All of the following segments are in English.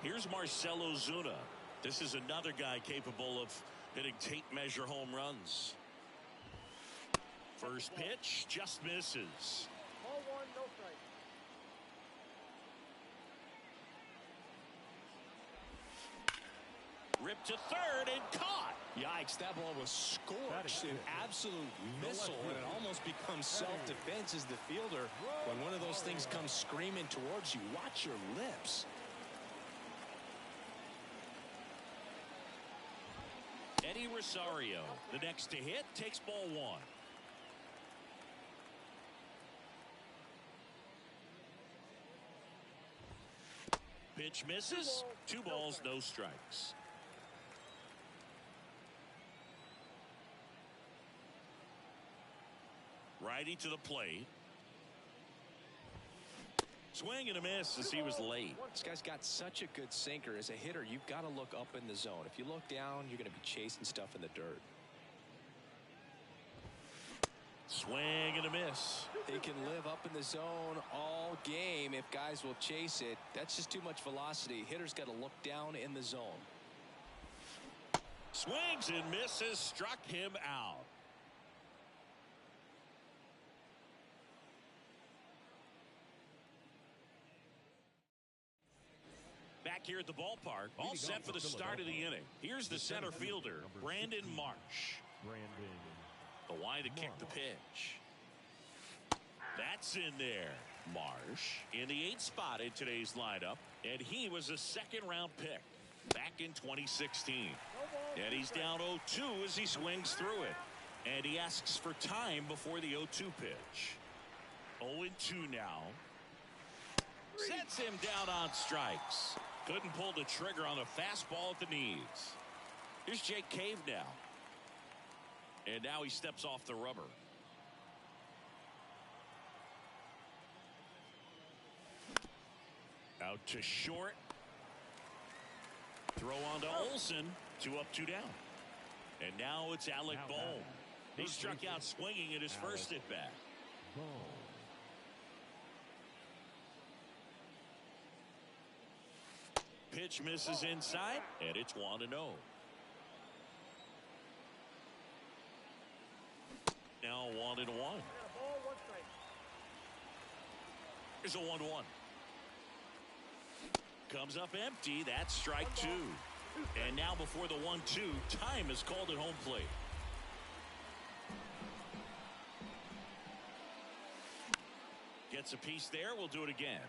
Here's Marcell Ozuna. This is another guy capable of hitting tape measure home runs. First pitch just misses. Ball one, no strike. Ripped to third and caught. Yikes, that ball was scorched, an absolute missile, and it almost becomes self-defense as the fielder. When one of those things comes screaming towards you, watch your lips. Eddie Rosario, the next to hit, takes ball one. Pitch misses. 2 balls, no strikes. Righty to the plate. Swing and a miss as he was late. This guy's got such a good sinker. As a hitter, you've got to look up in the zone. If you look down, you're going to be chasing stuff in the dirt. Swing and a miss. He can live up in the zone all game if guys will chase it. That's just too much velocity. Hitter's got to look down in the zone. Swings and misses, struck him out. Back here at the ballpark, all set for the start of the inning. Here's the center fielder, Brandon Marsh. The line to kick the pitch. That's in there. Marsh in the 8th spot in today's lineup, and he was a second-round pick back in 2016. And he's down 0-2 as he swings through it. And he asks for time before the 0-2 pitch. 0-2 now. Sets him down on strikes. Couldn't pull the trigger on the fastball at the knees. Here's Jake Cave now. And now he steps off the rubber. Out to short. Throw on to Olsen. 2 up, 2 down. And now it's Alec Bohm. He struck out swinging at his first at bat. Pitch misses inside, and it's 1-0. Now 1-1. Here's a 1-1. Comes up empty. That's strike 2. And now before the 1-2, time is called at home plate. Gets a piece there. We'll do it again.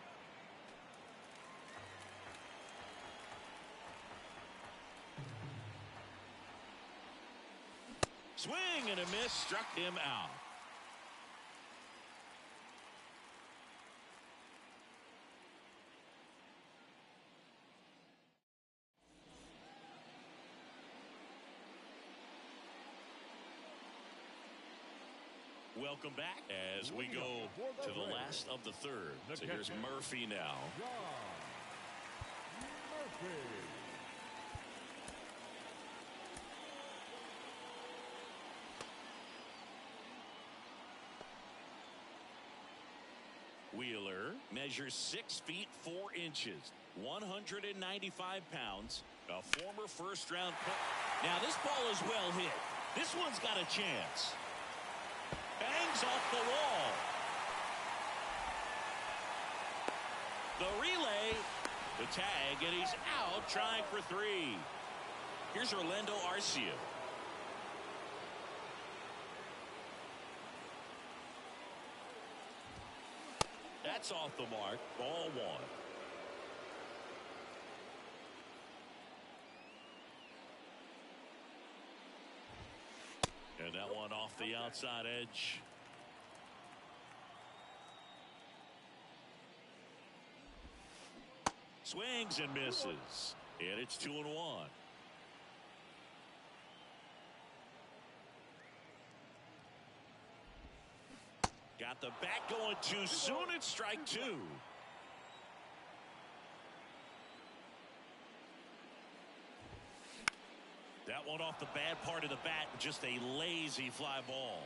Swing and a miss, struck him out. Welcome back as we go to the last of the third. So here's Murphy now. Wheeler measures 6 feet 4 inches, 195 pounds, a former first-round pick. Now this ball is well hit. This one's got a chance. Bangs off the wall. The relay, the tag, and he's out trying for 3. Here's Orlando Arcia. That's off the mark. Ball 1. And that one off the outside edge. Swings and misses. And it's 2-1. Got the bat going too soon. It's strike 2. That one off the bad part of the bat. Just a lazy fly ball.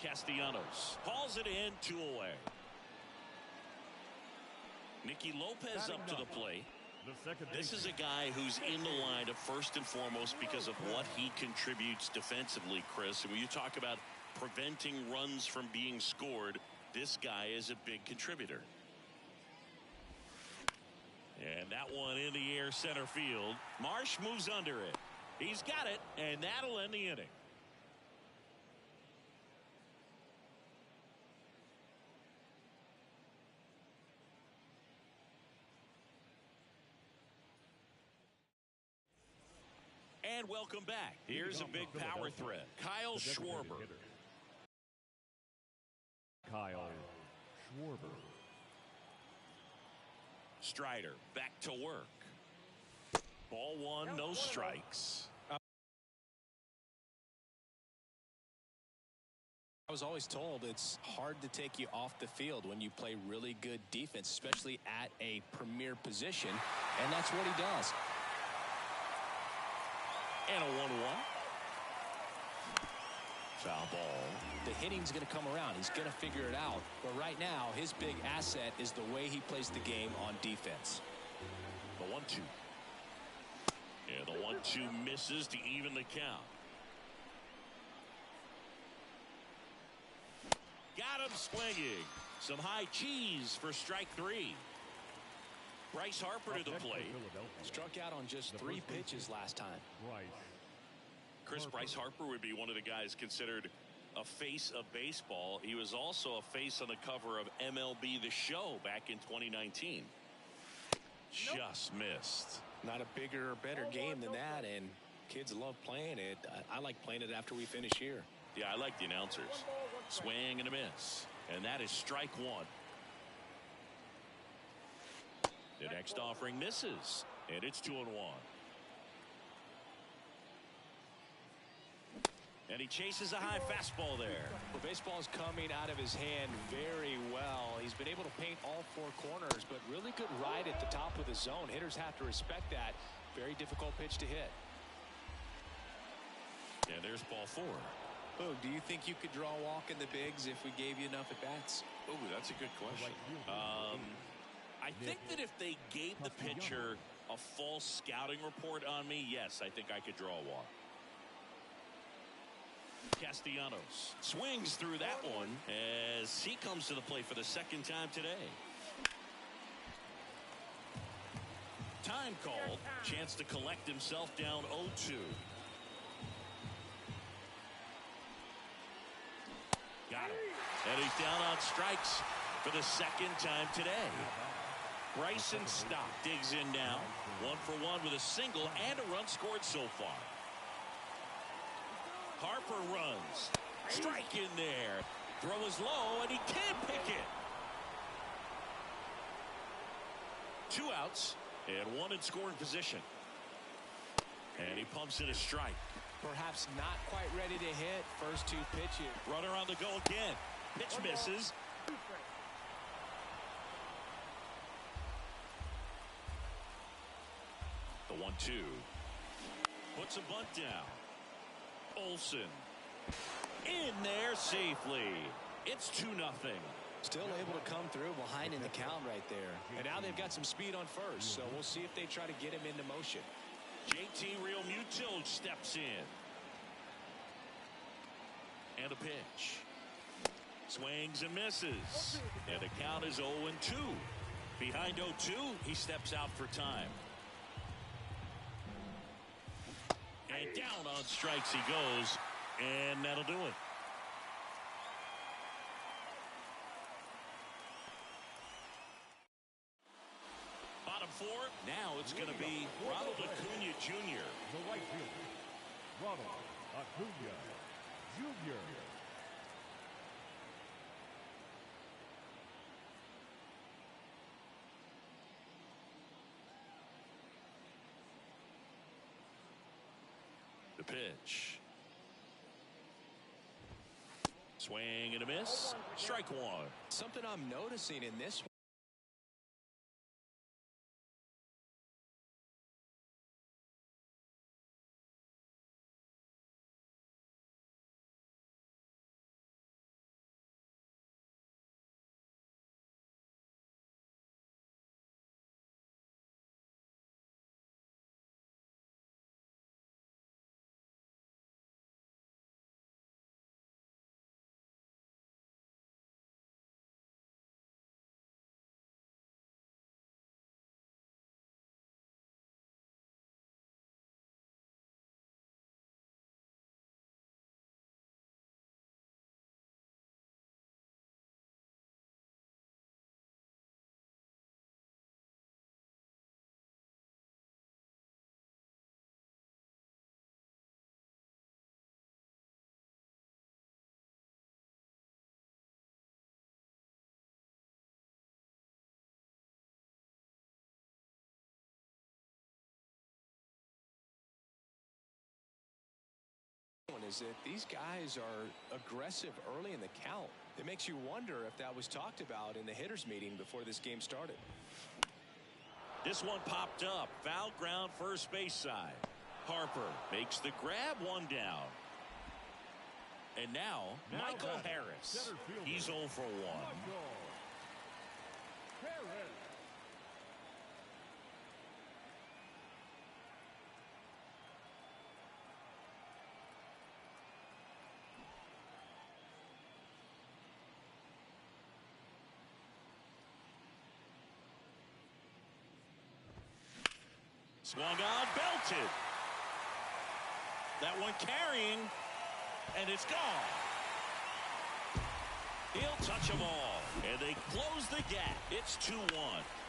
Castellanos hauls it in, 2 away. Nicky Lopez up to the plate. This is a guy who's in the lineup first and foremost because of what he contributes defensively, Chris. And when you talk about preventing runs from being scored, this guy is a big contributor. And that one in the air center field. Marsh moves under it. He's got it, and that'll end the inning. And welcome back. Here's a big power threat. Kyle Schwarber. Strider back to work. Ball one, no strikes. I was always told it's hard to take you off the field when you play really good defense, especially at a premier position, and that's what he does. And a 1-1. Foul ball. The hitting's going to come around. He's going to figure it out. But right now, his big asset is the way he plays the game on defense. The 1-2. Yeah, the 1-2 misses to even the count. Got him swinging. Some high cheese for strike three. Bryce Harper to the plate. Struck out on just 3 pitches last time. Chris, Bryce Harper would be one of the guys considered a face of baseball. He was also a face on the cover of MLB The Show back in 2019. Just missed. Not a bigger or better game than that, and kids love playing it. I like playing it after we finish here. Yeah, I like the announcers. Swing and a miss. And that is strike one. The next offering misses. And it's 2-1. And he chases a high fastball there. The baseball is coming out of his hand very well. He's been able to paint all 4 corners, but really good ride at the top of the zone. Hitters have to respect that. Very difficult pitch to hit. And there's ball 4. Boog, do you think you could draw a walk in the bigs if we gave you enough at bats? Oh, that's a good question. I think that if they gave the pitcher a false scouting report on me, yes, I think I could draw a walk. Castellanos swings through that one as he comes to the plate for the second time today. Time called. Chance to collect himself down 0-2. Got him. And he's down on strikes for the second time today. Bryson Stock digs in now. 1 for 1 with a single and a run scored so far. Harper runs. Strike in there. Throw is low, and he can't pick it. 2 outs, and 1 in scoring position. And he pumps in a strike. Perhaps not quite ready to hit. First 2 pitches. Runner on the go again. Pitch misses. The 1-2. Puts a bunt down. Olsen in there safely. It's 2-0. Still able to come through behind in the count right there. And now they've got some speed on first, so we'll see if they try to get him into motion. JT Realmuto steps in. And a pitch. Swings and misses. And the count is 0-2. Behind 0-2, he steps out for time. And down on strikes he goes, and that'll do it. Bottom 4, now it's going to be Ronald Acuna Jr. The right fielder, Ronald Acuna Jr. The pitch. Swing and a miss. Strike 1. Something I'm noticing in this one. Is that these guys are aggressive early in the count. It makes you wonder if that was talked about in the hitters meeting before this game started. This one popped up. Foul ground, first base side. Harper makes the grab, one down. And now Michael Harris. He's 0 for 1. Swung on, belted. That one carrying, and it's gone. He'll touch them all, and they close the gap. It's 2-1.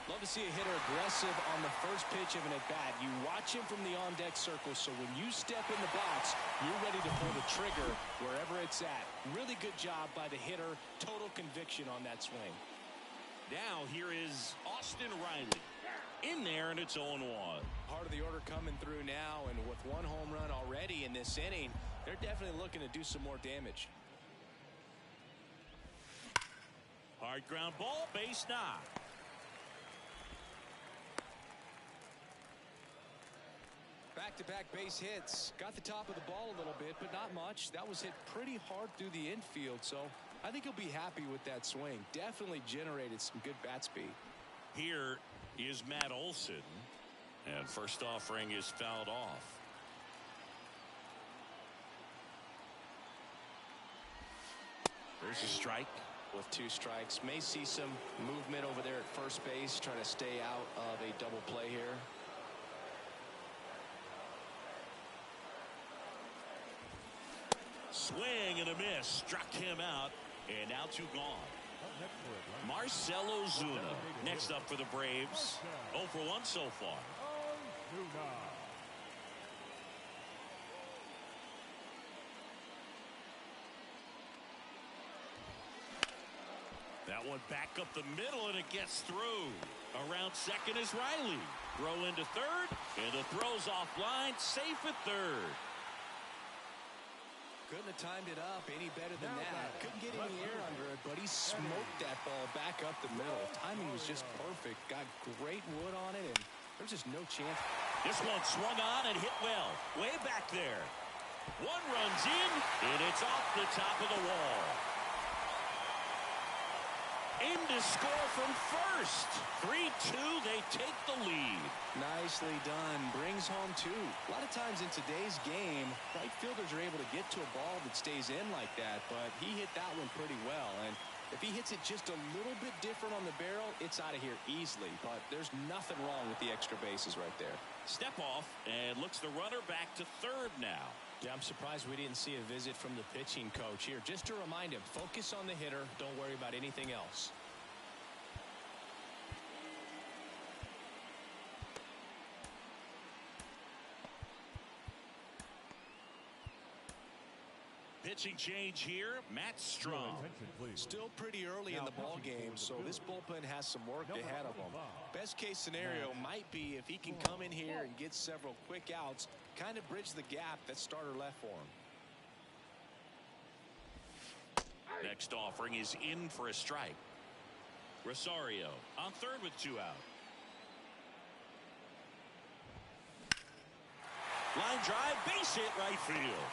Love to see a hitter aggressive on the first pitch of an at-bat. You watch him from the on-deck circle, so when you step in the box, you're ready to pull the trigger wherever it's at. Really good job by the hitter. Total conviction on that swing. Now here is Austin Riley. In there, and it's 0-1. Part of the order coming through now, and with one home run already in this inning, they're definitely looking to do some more damage. Hard ground ball, base knock. Back-to-back base hits. Got the top of the ball a little bit, but not much. That was hit pretty hard through the infield, so I think he'll be happy with that swing. Definitely generated some good bat speed. Here is Matt Olson, and first offering is fouled off. There's a strike. With 2 strikes, may see some movement over there at first base, trying to stay out of a double play here. Swing and a miss, struck him out, and now 2 gone. Marcell Ozuna next up for the Braves. 0 for 1 so far. That one back up the middle, and it gets through. Around second is Riley. Throw into third, and the throw's offline. Safe at third. Couldn't have timed it up any better than that. Couldn't get any air under it, but he smoked that ball back up the middle. Timing was just perfect. Got great wood on it, and there's just no chance. This one swung on and hit well. Way back there. One runs in, and it's off the top of the wall. In to score from first. 3-2, they take the lead. Nicely done. Brings home 2. A lot of times in today's game, right fielders are able to get to a ball that stays in like that, but he hit that one pretty well. And if he hits it just a little bit different on the barrel, it's out of here easily. But there's nothing wrong with the extra bases right there. Step off, and looks the runner back to third now. Yeah, I'm surprised we didn't see a visit from the pitching coach here. Just to remind him, focus on the hitter. Don't worry about anything else. Pitching change here, Matt Strong. Still pretty early in the ball game, so this bullpen has some work ahead of them. Best case scenario might be if he can come in here and get several quick outs, kind of bridge the gap that starter left for him. Next offering is in for a strike. Rosario on third with 2 out. Line drive, base hit, right field.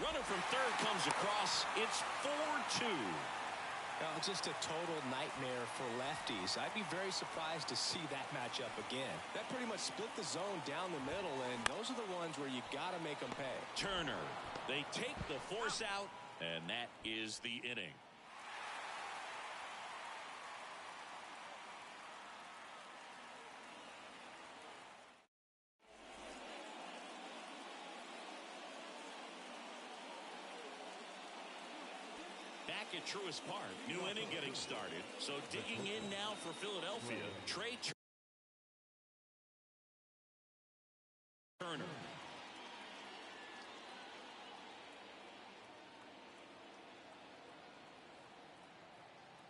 Runner from third comes across. It's 4-2. Just a total nightmare for lefties. I'd be very surprised to see that matchup again. That pretty much split the zone down the middle, and those are the ones where you got to make them pay. Turner. They take the force out, and that is the inning. Back at Truist Park, new inning getting started. So digging in now for Philadelphia, Trey Turner.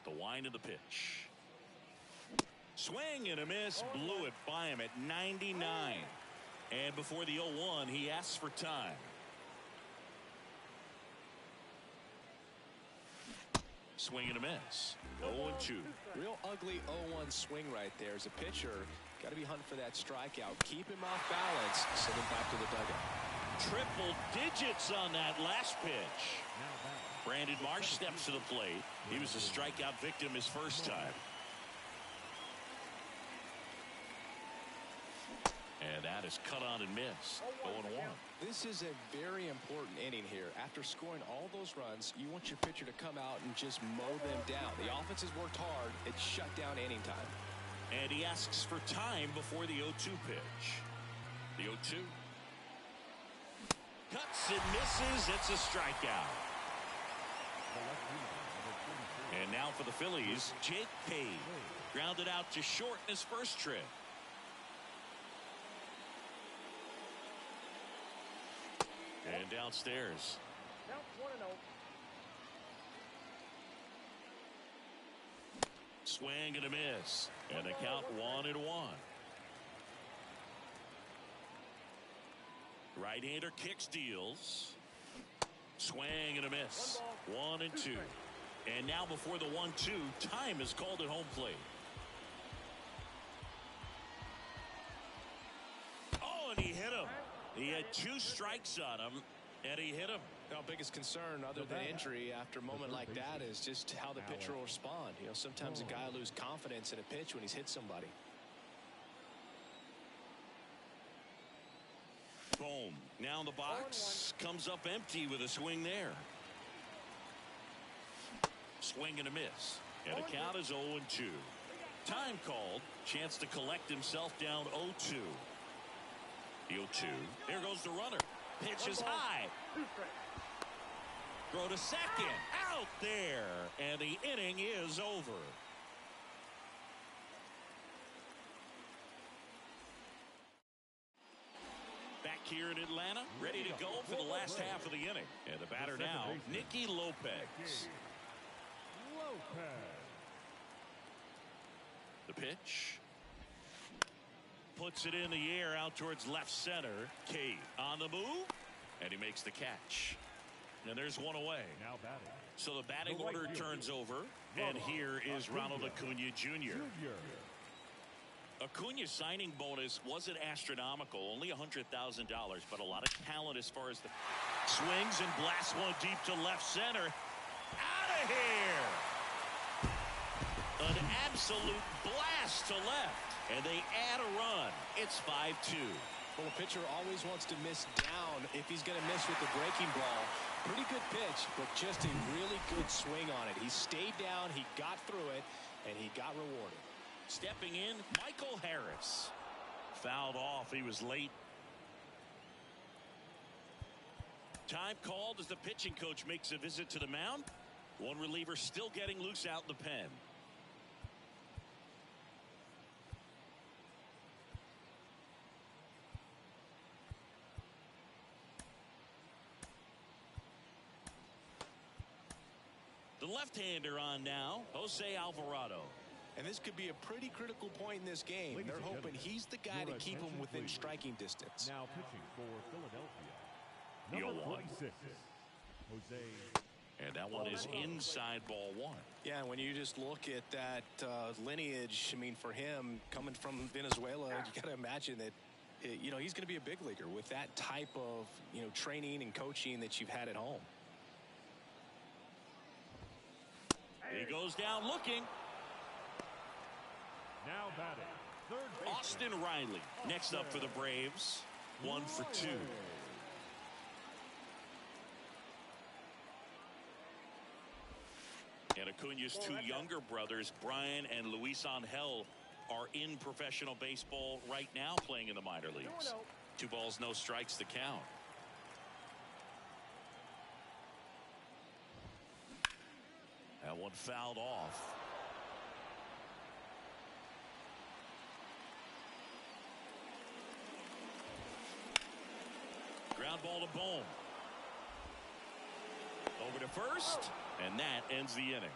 The wind of the pitch. Swing and a miss, blew it by him at 99. And before the 0-1, he asks for time. Swing and a miss. 0-2. Real ugly 0-1 swing right there. As a pitcher, got to be hunting for that strikeout. Keep him off balance. Send him back to the dugout. Triple digits on that last pitch. Brandon Marsh steps to the plate. He was a strikeout victim his first time. And that is cut on and missed. 0-1. This is a very important inning here. After scoring all those runs, you want your pitcher to come out and just mow them down. The offense has worked hard. It's shut down inning time. And he asks for time before the 0-2 pitch. The 0-2. Cuts and misses. It's a strikeout. And now for the Phillies, Jake Cave. Grounded out to short in his first trip. And downstairs. Swing and a miss. And the count 1-1. Right-hander kicks, deals. Swing and a miss. 1-2. And now before the 1-2, time is called at home plate. Oh, and he hit him. He had 2 strikes on him, and he hit him. Now, biggest concern other than injury after a moment like that is just how the pitcher will respond. You know, sometimes a guy will lose confidence in a pitch when he's hit somebody. Boom. Now in the box. Comes up empty with a swing there. Swing and a miss. And the count is 0-2. Time called. Chance to collect himself down 0-2. The 0-2. There goes the runner. Pitch is high. Throw to second. Out there. And the inning is over. Back here in Atlanta, ready to go for the last half of the inning. And the batter now, Nicky Lopez. The pitch. Puts it in the air out towards left center. Cade on the move, and he makes the catch. And there's one away. Now batting. So the batting order turns over, and here is Ronald Acuna Jr. Acuna's signing bonus wasn't astronomical, only $100,000, but a lot of talent as far as the swings and blasts one deep to left center. Out of here! An absolute blast to left, and they add a run. It's 5-2. Well, a pitcher always wants to miss down if he's going to miss with the breaking ball. Pretty good pitch, but just a really good swing on it. He stayed down, he got through it, and he got rewarded. Stepping in, Michael Harris. Fouled off. He was late. Time called as the pitching coach makes a visit to the mound. One reliever still getting loose out in the pen. The left-hander on now, Jose Alvarado. And this could be a pretty critical point in this game. They're hoping he's the guy to keep him within striking distance. Now pitching for Philadelphia, number 26, Jose. And that one is inside ball 1. Yeah, and when you just look at that lineage, I mean, for him, coming from Venezuela, you got to imagine that, you know, he's going to be a big leaguer with that type of, you know, training and coaching that you've had at home. He goes down looking. Now batting, third baseman, Austin Riley next up for the Braves. 1 for 2. And Acuna's 2 younger brothers, Brian and Luis Angel, are in professional baseball right now playing in the minor leagues. 2 balls, no strikes to count. That one fouled off. Ground ball to Bohm. Over to first, and that ends the inning.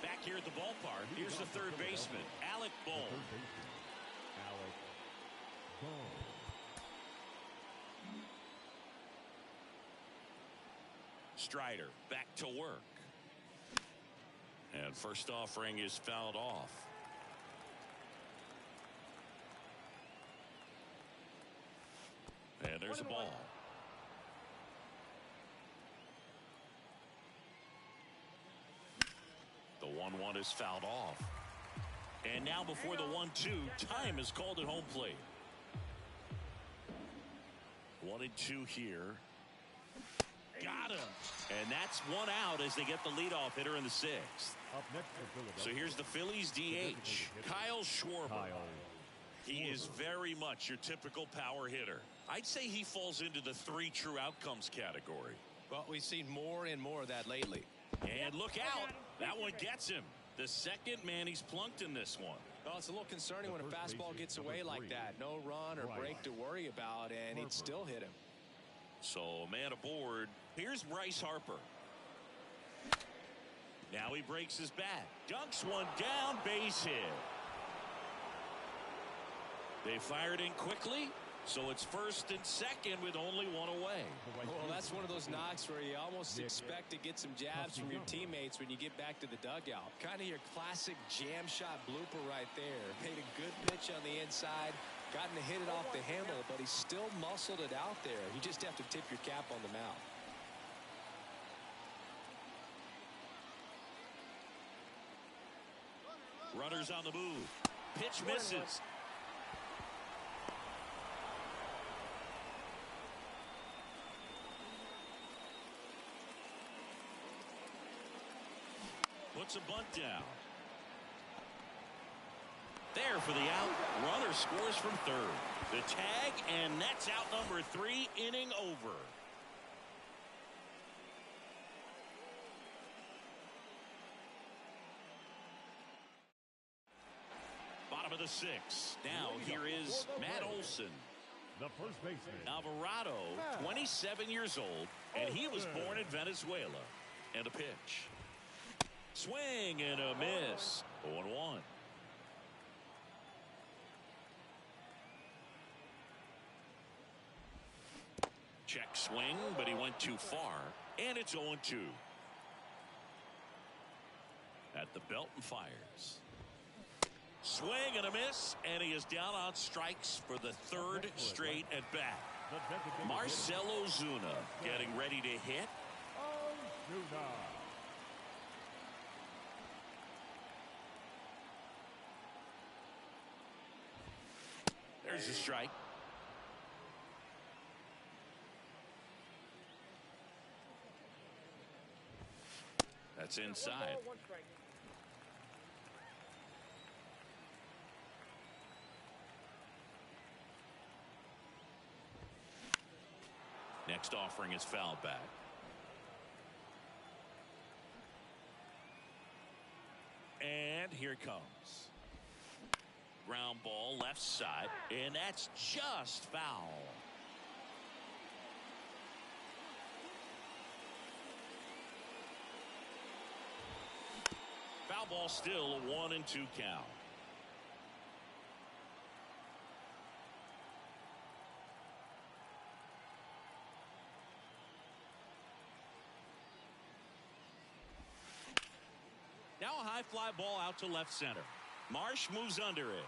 Back here at the ballpark, here's the third baseman, Alec Bohm. Strider back to work. And first offering is fouled off. And there's a ball. The 1-1 is fouled off. And now before the 1-2, time is called at home plate. 1-2 here. Got him. And that's one out as they get the leadoff hitter in the sixth. Up next for Philadelphia. So here's the Phillies DH, Kyle Schwarber. He is very much your typical power hitter. I'd say he falls into the 3 true outcomes category. Well, we've seen more and more of that lately. And look out. That one gets him. The second man he's plunked in this one. Well, it's a little concerning when a fastball gets away like that. No run or break to worry about, and he'd still hit him. So, man aboard. Here's Bryce Harper. Now he breaks his bat. Dunks one down, base hit. They fired in quickly, so it's first and second with only one away. Well, that's one of those knocks where you almost expect to get some jabs from your teammates when you get back to the dugout. Kind of your classic jam shot blooper right there. Made a good pitch on the inside, gotten to hit it off the handle, but he still muscled it out there. You just have to tip your cap on the mound. Runners on the move. Pitch misses. Puts a bunt down. There for the out. Runner scores from third. The tag, and that's out number 3, inning over. Bottom of the 6th. Now here is Matt Olson. The first baseman. Alvarado, 27 years old, and he was born in Venezuela. And a pitch. Swing and a miss. 0-1. Check swing, but he went too far. And it's 0-2. At the belt and fires. Swing and a miss, and he is down on strikes for the 3rd straight at bat. Marcell Ozuna getting ready to hit. There's a strike. That's inside. Next offering is fouled back. And here it comes. Ground ball left side, and that's just foul. Foul ball still, a 1-2 count. Now a high fly ball out to left center. Marsh moves under it.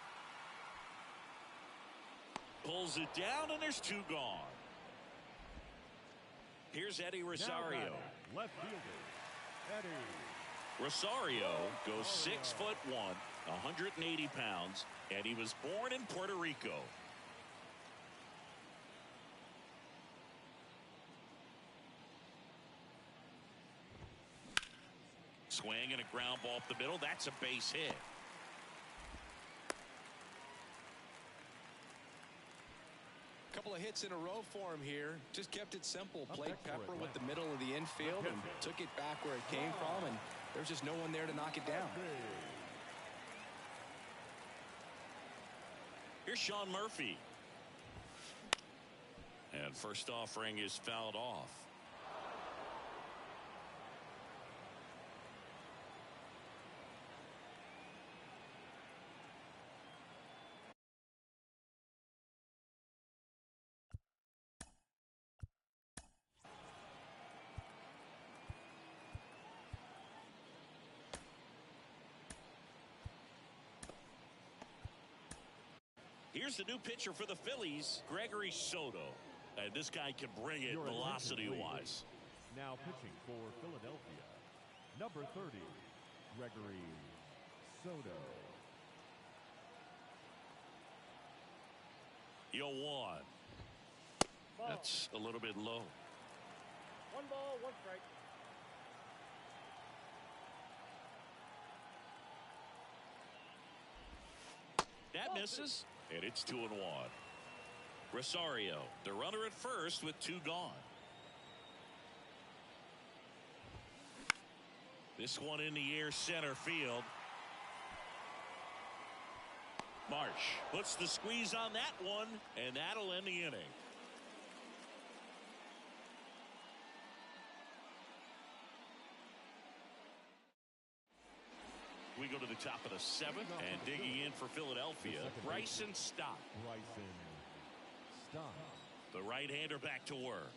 Pulls it down, and there's 2 gone. Here's Eddie Rosario. Left fielder, Eddie. Rosario goes 6'1", 180 pounds, and he was born in Puerto Rico. Swing and a ground ball up the middle. That's a base hit. Couple of hits in a row for him here. Just kept it simple. Played Pepper with the middle of the infield and took it back where it came from, and there's just no one there to knock it down. Here's Sean Murphy. And first offering is fouled off. Here's the new pitcher for the Phillies, Gregory Soto. And this guy can bring it velocity-wise. Now pitching for Philadelphia, number 30, Gregory Soto. 0-1. That's a little bit low. 1 ball, 1 strike. That misses, and it's 2-1. Rosario, the runner at first with 2 gone. This one in the air, center field. Marsh puts the squeeze on that one, and that'll end the inning. We go to the top of the 7th, and digging in for Philadelphia, Bryson Stott. The right-hander back to work.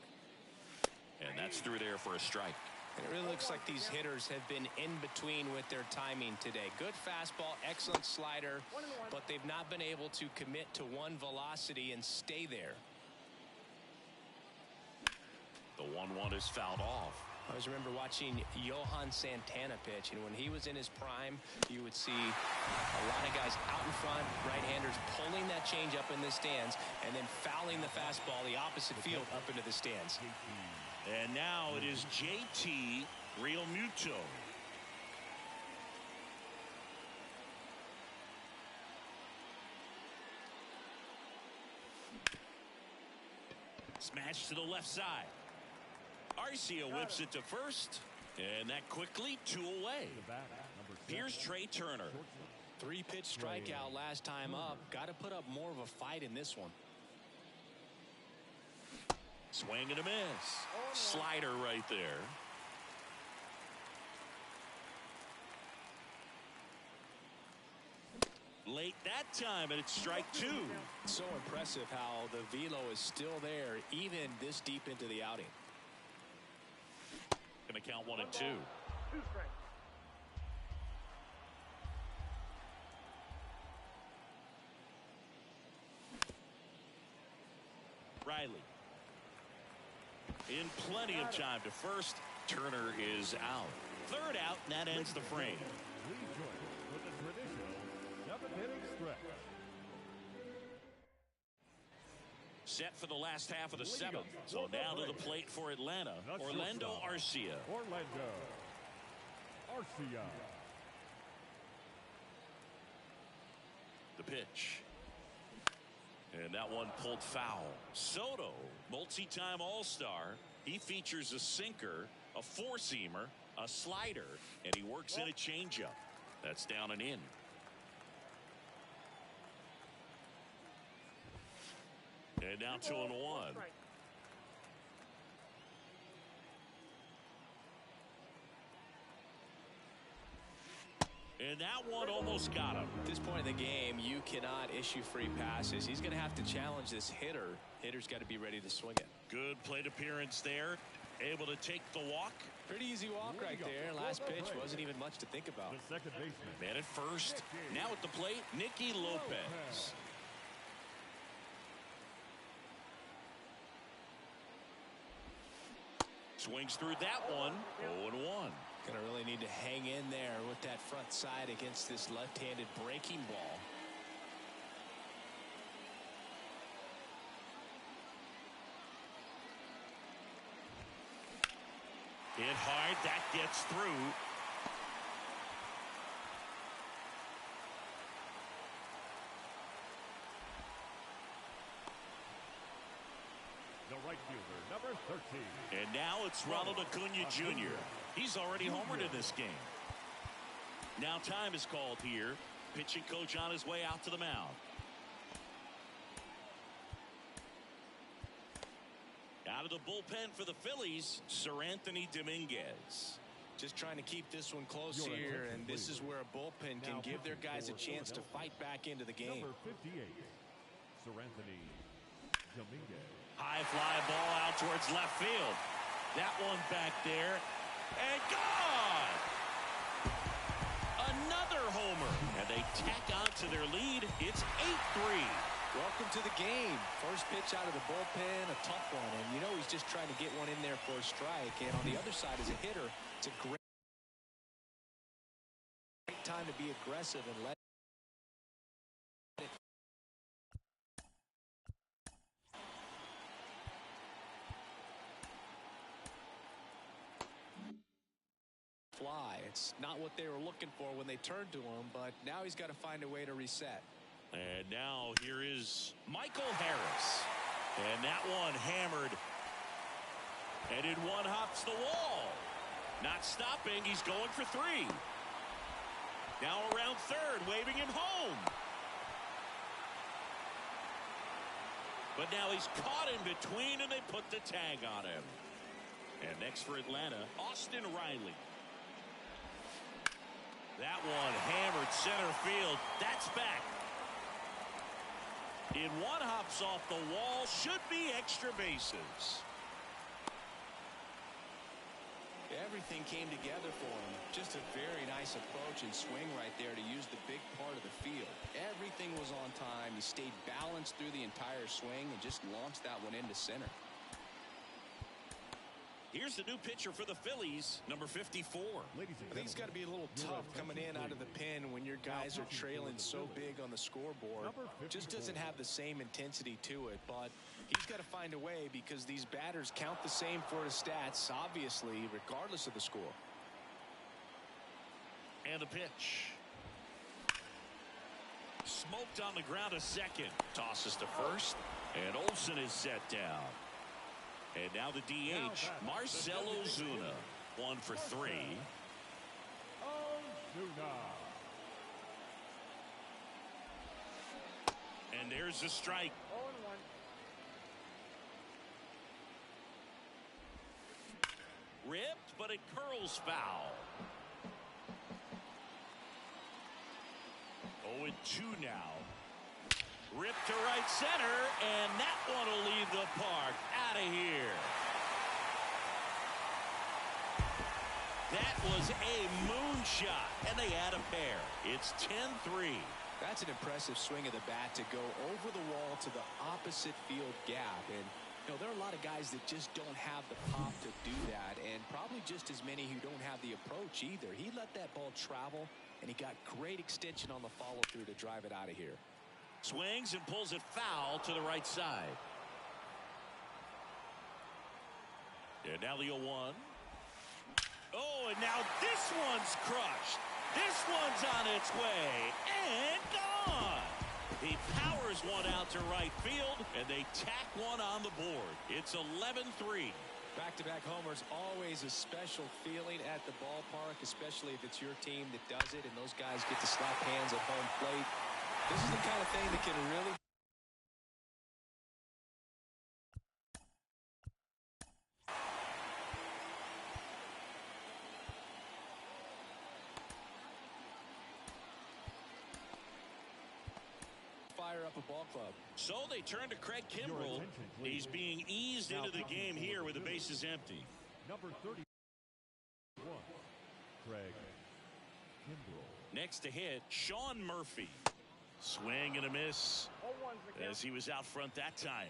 And that's through there for a strike. It really looks like these hitters have been in between with their timing today. Good fastball, excellent slider, but they've not been able to commit to one velocity and stay there. The 1-1 is fouled off. I always remember watching Johan Santana pitch, and when he was in his prime, you would see a lot of guys out in front, right-handers pulling that change up in the stands, and then fouling the fastball the opposite field up into the stands. And now it is JT Realmuto. Smash to the left side. Arcia whips it to first, and that quickly 2 away. Here's Trey Turner. 3-pitch strikeout last time up. Got to put up more of a fight in this one. Swing and a miss. Slider right there. Late that time, and it's strike 2. So impressive how the velo is still there, even this deep into the outing. Going to count 1 and 2. 2 strikes. Riley. In plenty of time to first. Turner is out. 3rd out, and that ends the frame. Please join us for the traditional 7-inning stretch. Set for the last half of the 7th. So now to the plate for Atlanta, Orlando Arcia. Orlando Arcia. The pitch. And that one pulled foul. Soto, multi-time All-Star. He features a sinker, a 4-seamer, a slider, and he works in a changeup. That's down and in. And now 2-1. And that one almost got him. At this point in the game, you cannot issue free passes. He's going to have to challenge this hitter. Hitter's got to be ready to swing it. Good plate appearance there. Able to take the walk. Pretty easy walk right there. Last pitch wasn't even much to think about. The second baseman. Man at first. Now at the plate, Nicky Lopez. Swings through that one. 0-1. Gonna really need to hang in there with that front side against this left-handed breaking ball. Hit hard. That gets through. The right fielder, number 13. And now it's Ronald Acuna Jr. He's already homered in this game. Now time is called here. Pitching coach on his way out to the mound. Out of the bullpen for the Phillies, Sir Anthony Dominguez. Just trying to keep this one close here, and this is where a bullpen can give their guys a chance to fight back into the game. Number 58, Sir Anthony Dominguez. High fly ball out towards left field. That one back there. And gone! Another homer. And they tack on to their lead. It's 8-3. Welcome to the game. First pitch out of the bullpen, a tough one. And you know he's just trying to get one in there for a strike. And on the other side as a hitter, it's a great time to be aggressive and let it fly. It's not what they were looking for when they turned to him, but now he's got to find a way to reset. And now here is Michael Harris. And that one hammered. And in one hops the wall. Not stopping. He's going for 3. Now around third, waving him home. But now he's caught in between, and they put the tag on him. And next for Atlanta, Austin Riley. That one hammered center field. That's back. In one hops off the wall, should be extra bases. Everything came together for him. Just a very nice approach and swing right there to use the big part of the field. Everything was on time. He stayed balanced through the entire swing and just launched that one into center. Here's the new pitcher for the Phillies, number 54. I think it's got to be a little tough coming in out of the pen when your guys are trailing so big on the scoreboard. Just doesn't have the same intensity to it, but he's got to find a way because these batters count the same for his stats, obviously, regardless of the score. And a pitch. Smoked on the ground a second. Tosses to first, and Olsen is set down. And now the DH, Marcell Ozuna, 1 for 3. And there's the strike. 0-1. Ripped, but it curls foul. 0-2 now. Ripped to right center, and that one will leave the park. Out of here. That was a moonshot, and they add a pair. It's 10-3. That's an impressive swing of the bat to go over the wall to the opposite field gap. And, you know, there are a lot of guys that just don't have the pop to do that, and probably just as many who don't have the approach either. He let that ball travel, and he got great extension on the follow-through to drive it out of here. Swings and pulls it foul to the right side. And now the 0-1. Oh, and now this one's crushed. This one's on its way and gone. He powers one out to right field, and they tack one on the board. It's 11-3. Back-to-back homers, always a special feeling at the ballpark, especially if it's your team that does it, and those guys get to slap hands at home plate. This is the kind of thing that can really fire up a ball club. So they turn to Craig Kimbrell. He's being eased into the game here with the bases empty. Number 31, Craig Kimbrell. Next to hit, Sean Murphy. Swing and a miss as he was out front that time.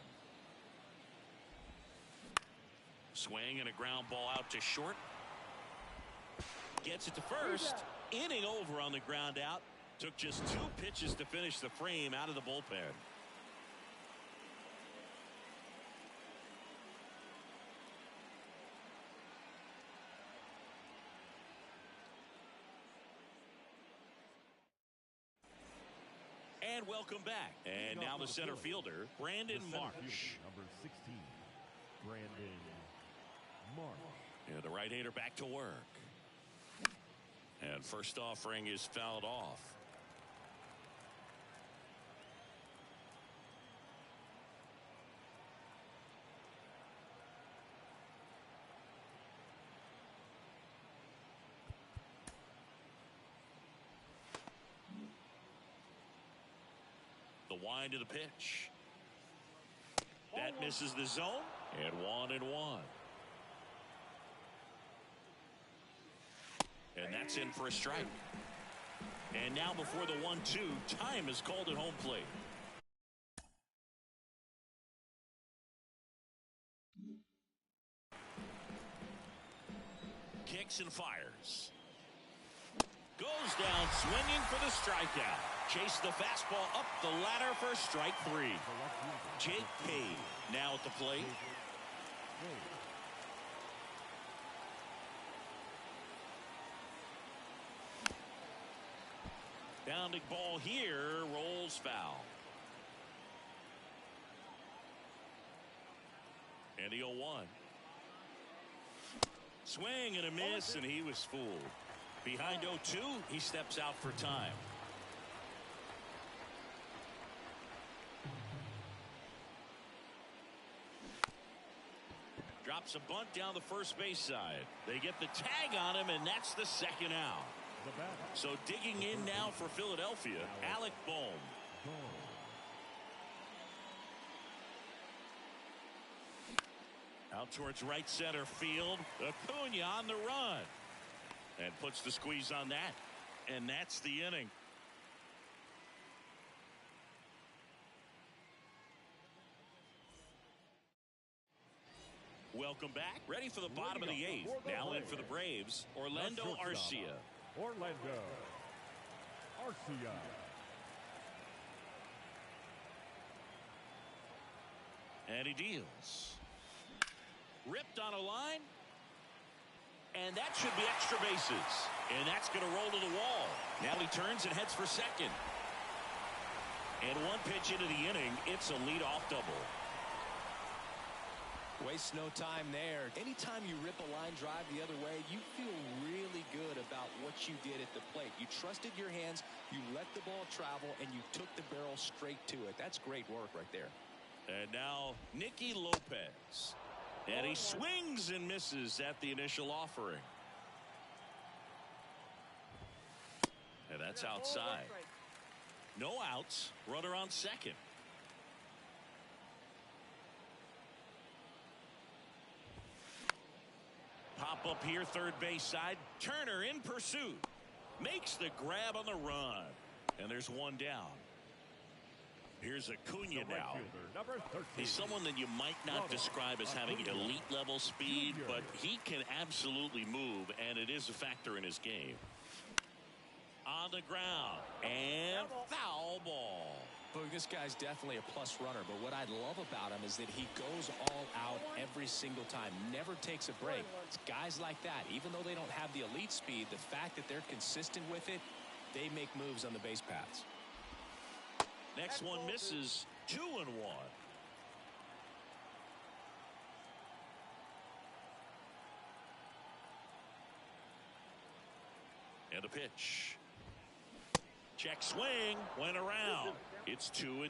Swing and a ground ball out to short. Gets it to first. Inning over on the ground out. Took just 2 pitches to finish the frame out of the bullpen. And welcome back. And now the center fielder, Brandon Marsh. Number 16, Brandon Marsh. And the right-hander back to work. And first offering is fouled off. The wind of the pitch. That misses the zone. And 1-1. And that's in for a strike. And now before the 1-2, time is called at home plate. strikes and fires. Goes down swinging for the strikeout. Chase the fastball up the ladder for strike 3. Jake Cave now at the plate. Bounding ball here, rolls foul. And the 0-1. Swing and a miss, and he was fooled. Behind 0-2, he steps out for time. Drops a bunt down the first base side. They get the tag on him, and that's the second out. So digging in now for Philadelphia, Alec Bohm. Out towards right center field. Acuna on the run. And puts the squeeze on that. And that's the inning. Welcome back. Ready for the bottom of the 8th. Now in for the Braves, Orlando Arcia. Orlando Arcia. And he deals. Ripped on a line. And that should be extra bases. And that's going to roll to the wall. Now he turns and heads for second. And one pitch into the inning, it's a leadoff double. Waste no time there. Anytime you rip a line drive the other way, you feel really good about what you did at the plate. You trusted your hands, you let the ball travel, and you took the barrel straight to it. That's great work right there. And now Nicky Lopez. And he swings and misses at the initial offering. And that's outside. No outs. Runner on second. Pop up here, third base side. Turner in pursuit. Makes the grab on the run. And there's one down. Here's Acuna now. He's someone that you might not describe as having elite level speed, but he can absolutely move, and it is a factor in his game. On the ground, and foul ball. Boog, this guy's definitely a plus runner, but what I love about him is that he goes all out every single time, never takes a break. It's guys like that, even though they don't have the elite speed, the fact that they're consistent with it, they make moves on the base paths. Next one misses. 2-1. And a pitch. Check swing. Went around. It's 2-2.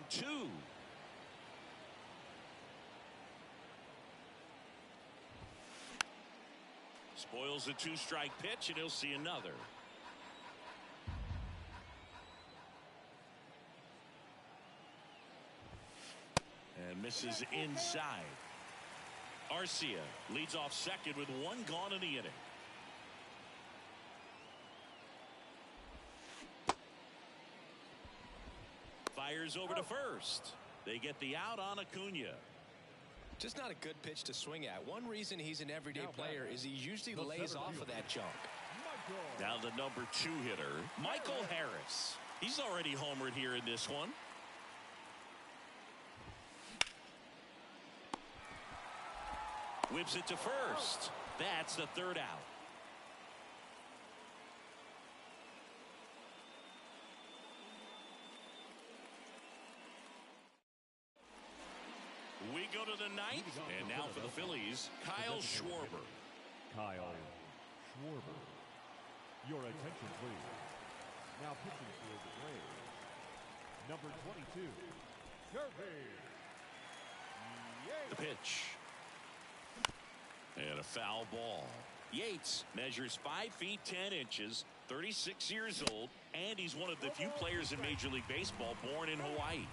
Spoils a 2-strike pitch, and he'll see another. And misses inside. Arcia leads off second with one gone in the inning. Fires over to first. They get the out on Acuna. Just not a good pitch to swing at. One reason he's an everyday player is he usually lays off of that jump. Now the number 2 hitter, Michael Harris. He's already homered here in this one. Whips it to first. That's the third out. We go to the 9th, and now for the Phillies, Kyle Schwarber. Kyle Schwarber. Your attention, please. Now pitching for the Braves, number 22, Kirby. The pitch. And a foul ball. Yates measures 5 feet 10 inches, 36 years old, and he's one of the few players in Major League Baseball born in Hawaii.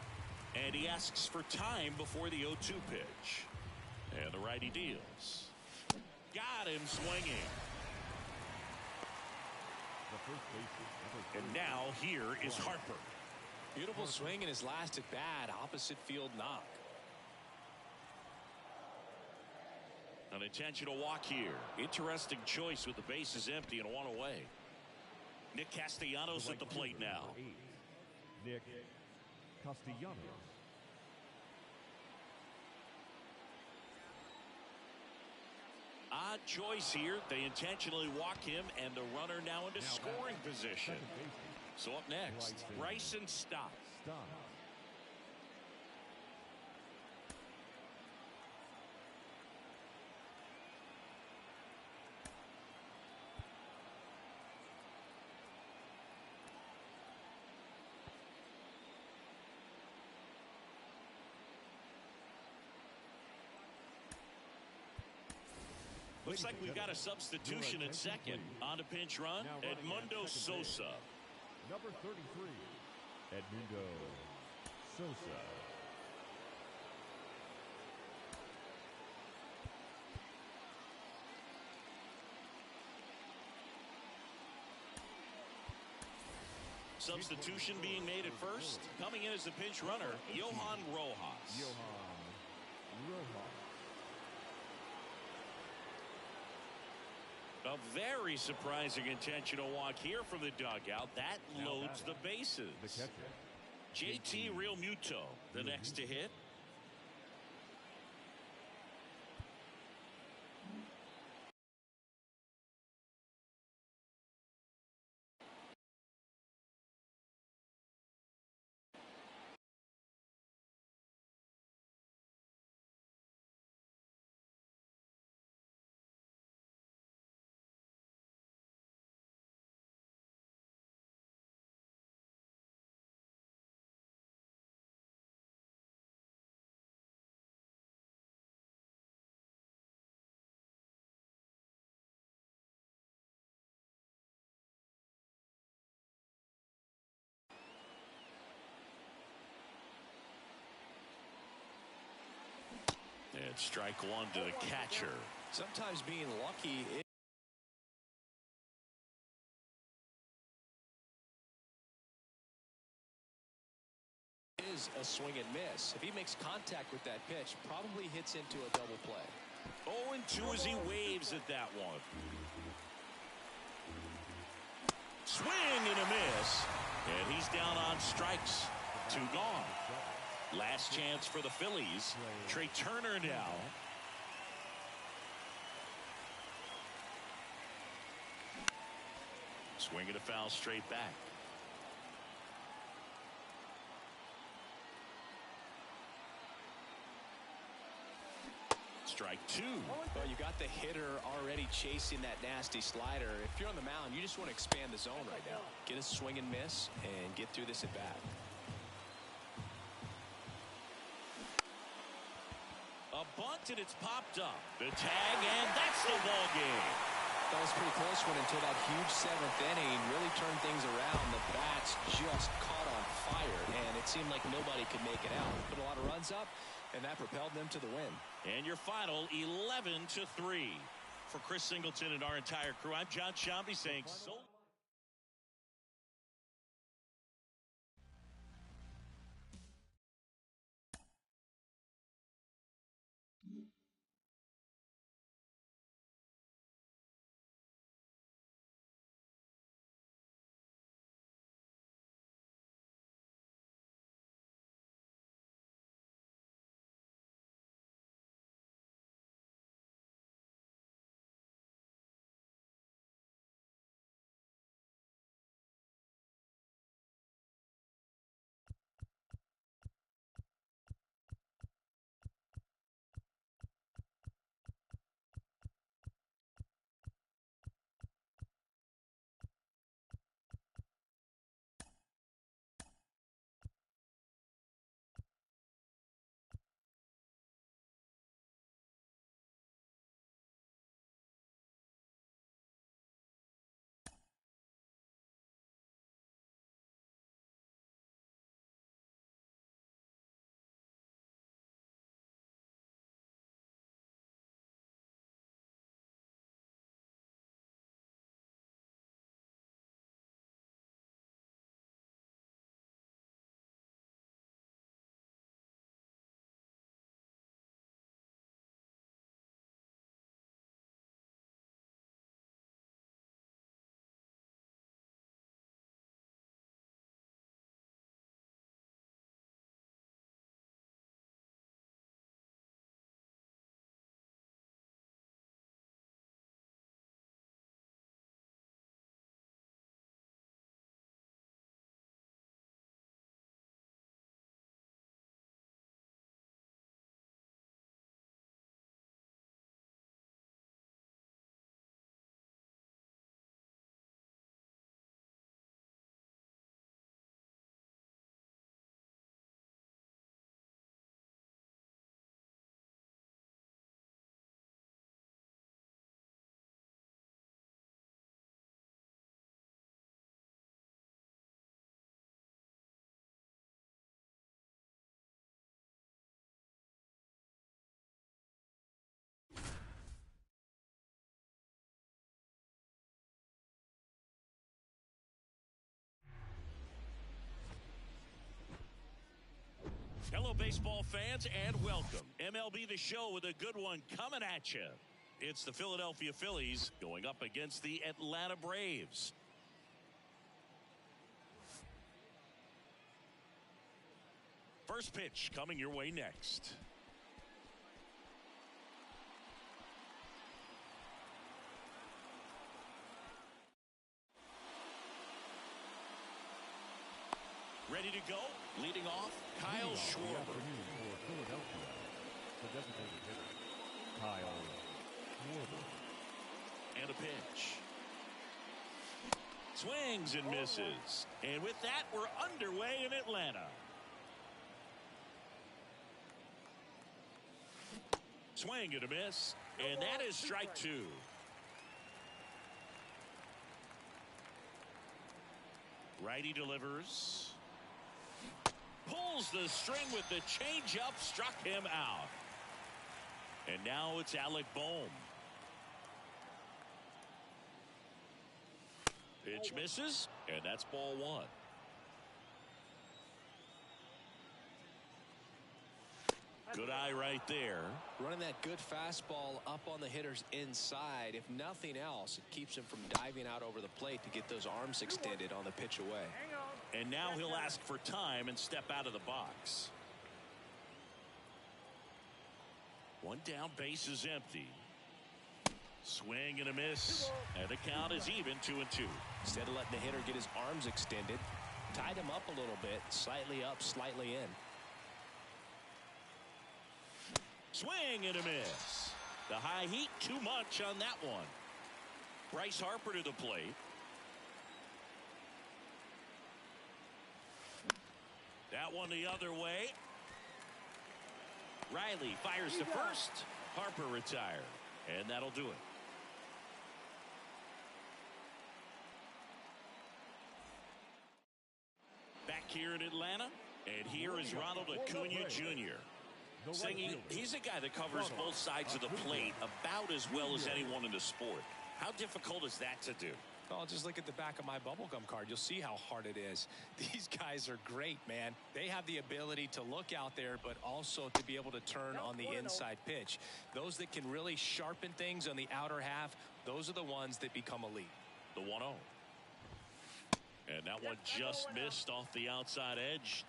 And he asks for time before the 0-2 pitch. And the righty deals. Got him swinging. And now here is Harper. Beautiful swing in his last at bat. Opposite field knock. An intentional walk here. Interesting choice with the bases empty and one away. Nick Castellanos at the plate now. Nick Castellanos. Odd choice here. They intentionally walk him, and the runner now into scoring position. So up next, Bryson Stott. Looks like we've got a substitution at second. On to pinch run, Edmundo Sosa. Number 33, Edmundo Sosa. Substitution being made at first. Coming in as the pinch runner, Johan Rojas. A very surprising intentional walk here from the dugout. That loads the bases. JT Realmuto, the next to hit. And strike one to the catcher. Sometimes being lucky is a swing and miss. If he makes contact with that pitch, probably hits into a double play. 0-2 as he waves at that one. Swing and a miss. And he's down on strikes. 2 gone. Last chance for the Phillies. Trey Turner now. Swinging a foul straight back. Strike 2. Well, you got the hitter already chasing that nasty slider. If you're on the mound, you just want to expand the zone right now. Get a swing and miss and get through this at bat. A bunt and it's popped up. The tag, and that's the ball game. That was a pretty close one until that huge 7th inning really turned things around. The bats just caught on fire, and it seemed like nobody could make it out. Put a lot of runs up, and that propelled them to the win. And your final 11-3. For Chris Singleton and our entire crew, I'm John Shambi saying so. Hello, baseball fans, and welcome. MLB The Show with a good one coming at you. It's the Philadelphia Phillies going up against the Atlanta Braves. First pitch coming your way next. Ready to go? Leading off, Kyle Schwarber. For Philadelphia, the designated hitter, Kyle Schwarber. And a pitch. Swings and misses. And with that, we're underway in Atlanta. Swing and a miss. And that is strike two. Righty delivers. Pulls the string with the changeup, struck him out. And now it's Alec Bohm. Pitch misses, and that's ball one. Good eye right there. Running that good fastball up on the hitter's inside. If nothing else, it keeps him from diving out over the plate to get those arms extended on the pitch away. And now he'll ask for time and step out of the box. One down, base is empty. Swing and a miss. And the count is even, 2-2. Instead of letting the hitter get his arms extended, tied him up a little bit, slightly up, slightly in. Swing and a miss. The high heat, too much on that one. Bryce Harper to the plate. That one the other way. Riley fires to first. Harper retired. And that'll do it. Back here in Atlanta. And here is Ronald Acuna Jr. Singing, he's a guy that covers both sides of the plate about as well as anyone in the sport. How difficult is that to do? Oh, just look at the back of my bubblegum card. You'll see how hard it is. These guys are great, man. They have the ability to look out there, but also to be able to turn on the inside pitch. Those that can really sharpen things on the outer half, those are the ones that become elite. The 1-0. And that one just missed off the outside edge.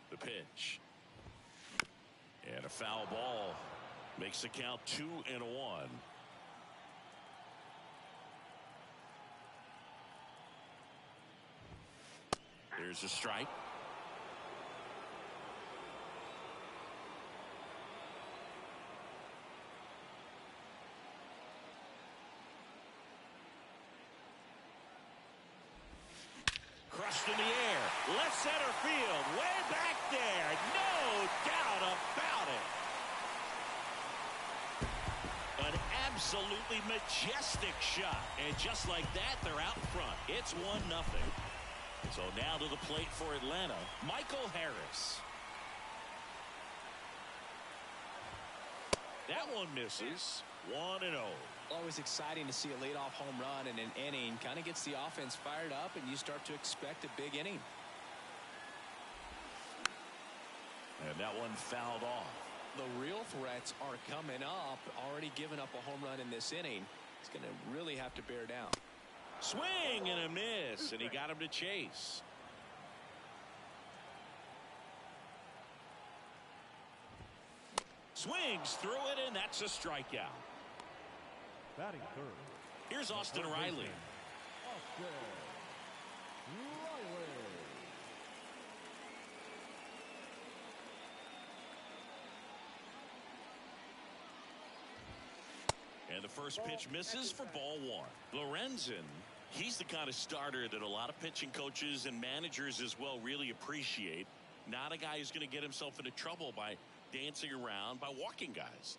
The pitch. And a foul ball. Makes the count 2-1. There's a strike. Crushed in the air. Left center field. Way back there. No doubt about it. An absolutely majestic shot. And just like that, they're out front. It's 1-0. So now to the plate for Atlanta, Michael Harris. That one misses. 1-0. Always exciting to see a leadoff home run in an inning. Kind of gets the offense fired up, and you start to expect a big inning. And that one fouled off. The real threats are coming up. Already given up a home run in this inning. He's going to really have to bear down. Swing and a miss, and he got him to chase. Swings through it, and that's a strikeout. Batting third. Here's Austin Riley. Austin Riley. And the first pitch misses for ball one. Lorenzen, he's the kind of starter that a lot of pitching coaches and managers as well really appreciate. Not a guy who's going to get himself into trouble by dancing around, by walking guys.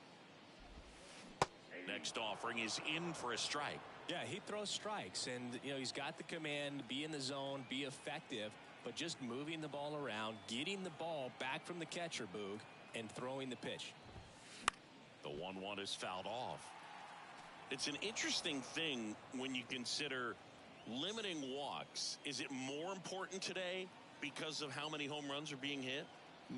Next offering is in for a strike. Yeah, he throws strikes, and you know he's got the command, be in the zone, be effective, but just moving the ball around, getting the ball back from the catcher, Boog, and throwing the pitch. The 1-1 is fouled off. It's an interesting thing when you consider limiting walks. Is it more important today because of how many home runs are being hit?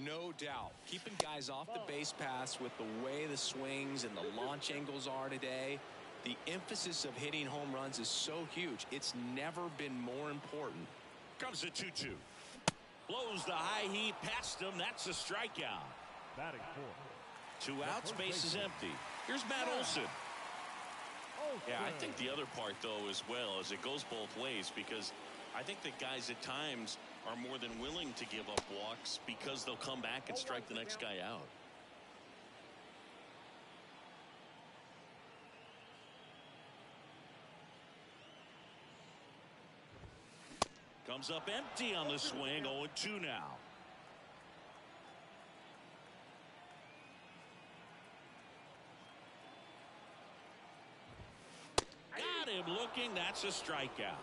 No doubt. Keeping guys off the base paths with the way the swings and the launch angles are today, the emphasis of hitting home runs is so huge. It's never been more important. Comes a 2-2. Blows the high heat past him. That's a strikeout. Batting fourth. 2 outs, base is empty. Here's Matt Olson. Yeah, I think the other part, though, as well, is it goes both ways, because I think that guys at times are more than willing to give up walks because they'll come back and strike the next guy out. Comes up empty on the swing. 0-2 now. Got him looking. That's a strikeout.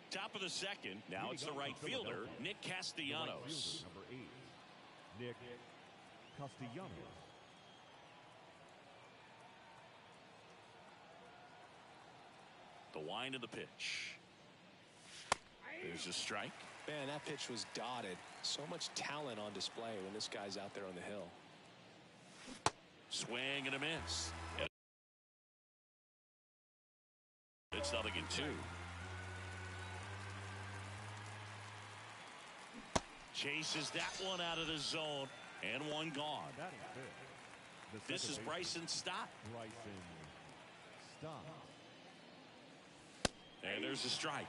Top of the second. Now it's the right fielder, Nick Castellanos. Number 8, Nick Castellanos. The wind of the pitch. There's a strike. Man, that pitch was dotted. So much talent on display when this guy's out there on the hill. Swing and a miss. It's 0-2. Chases that one out of the zone, and one gone. This is Bryson Stott. And there's a strike.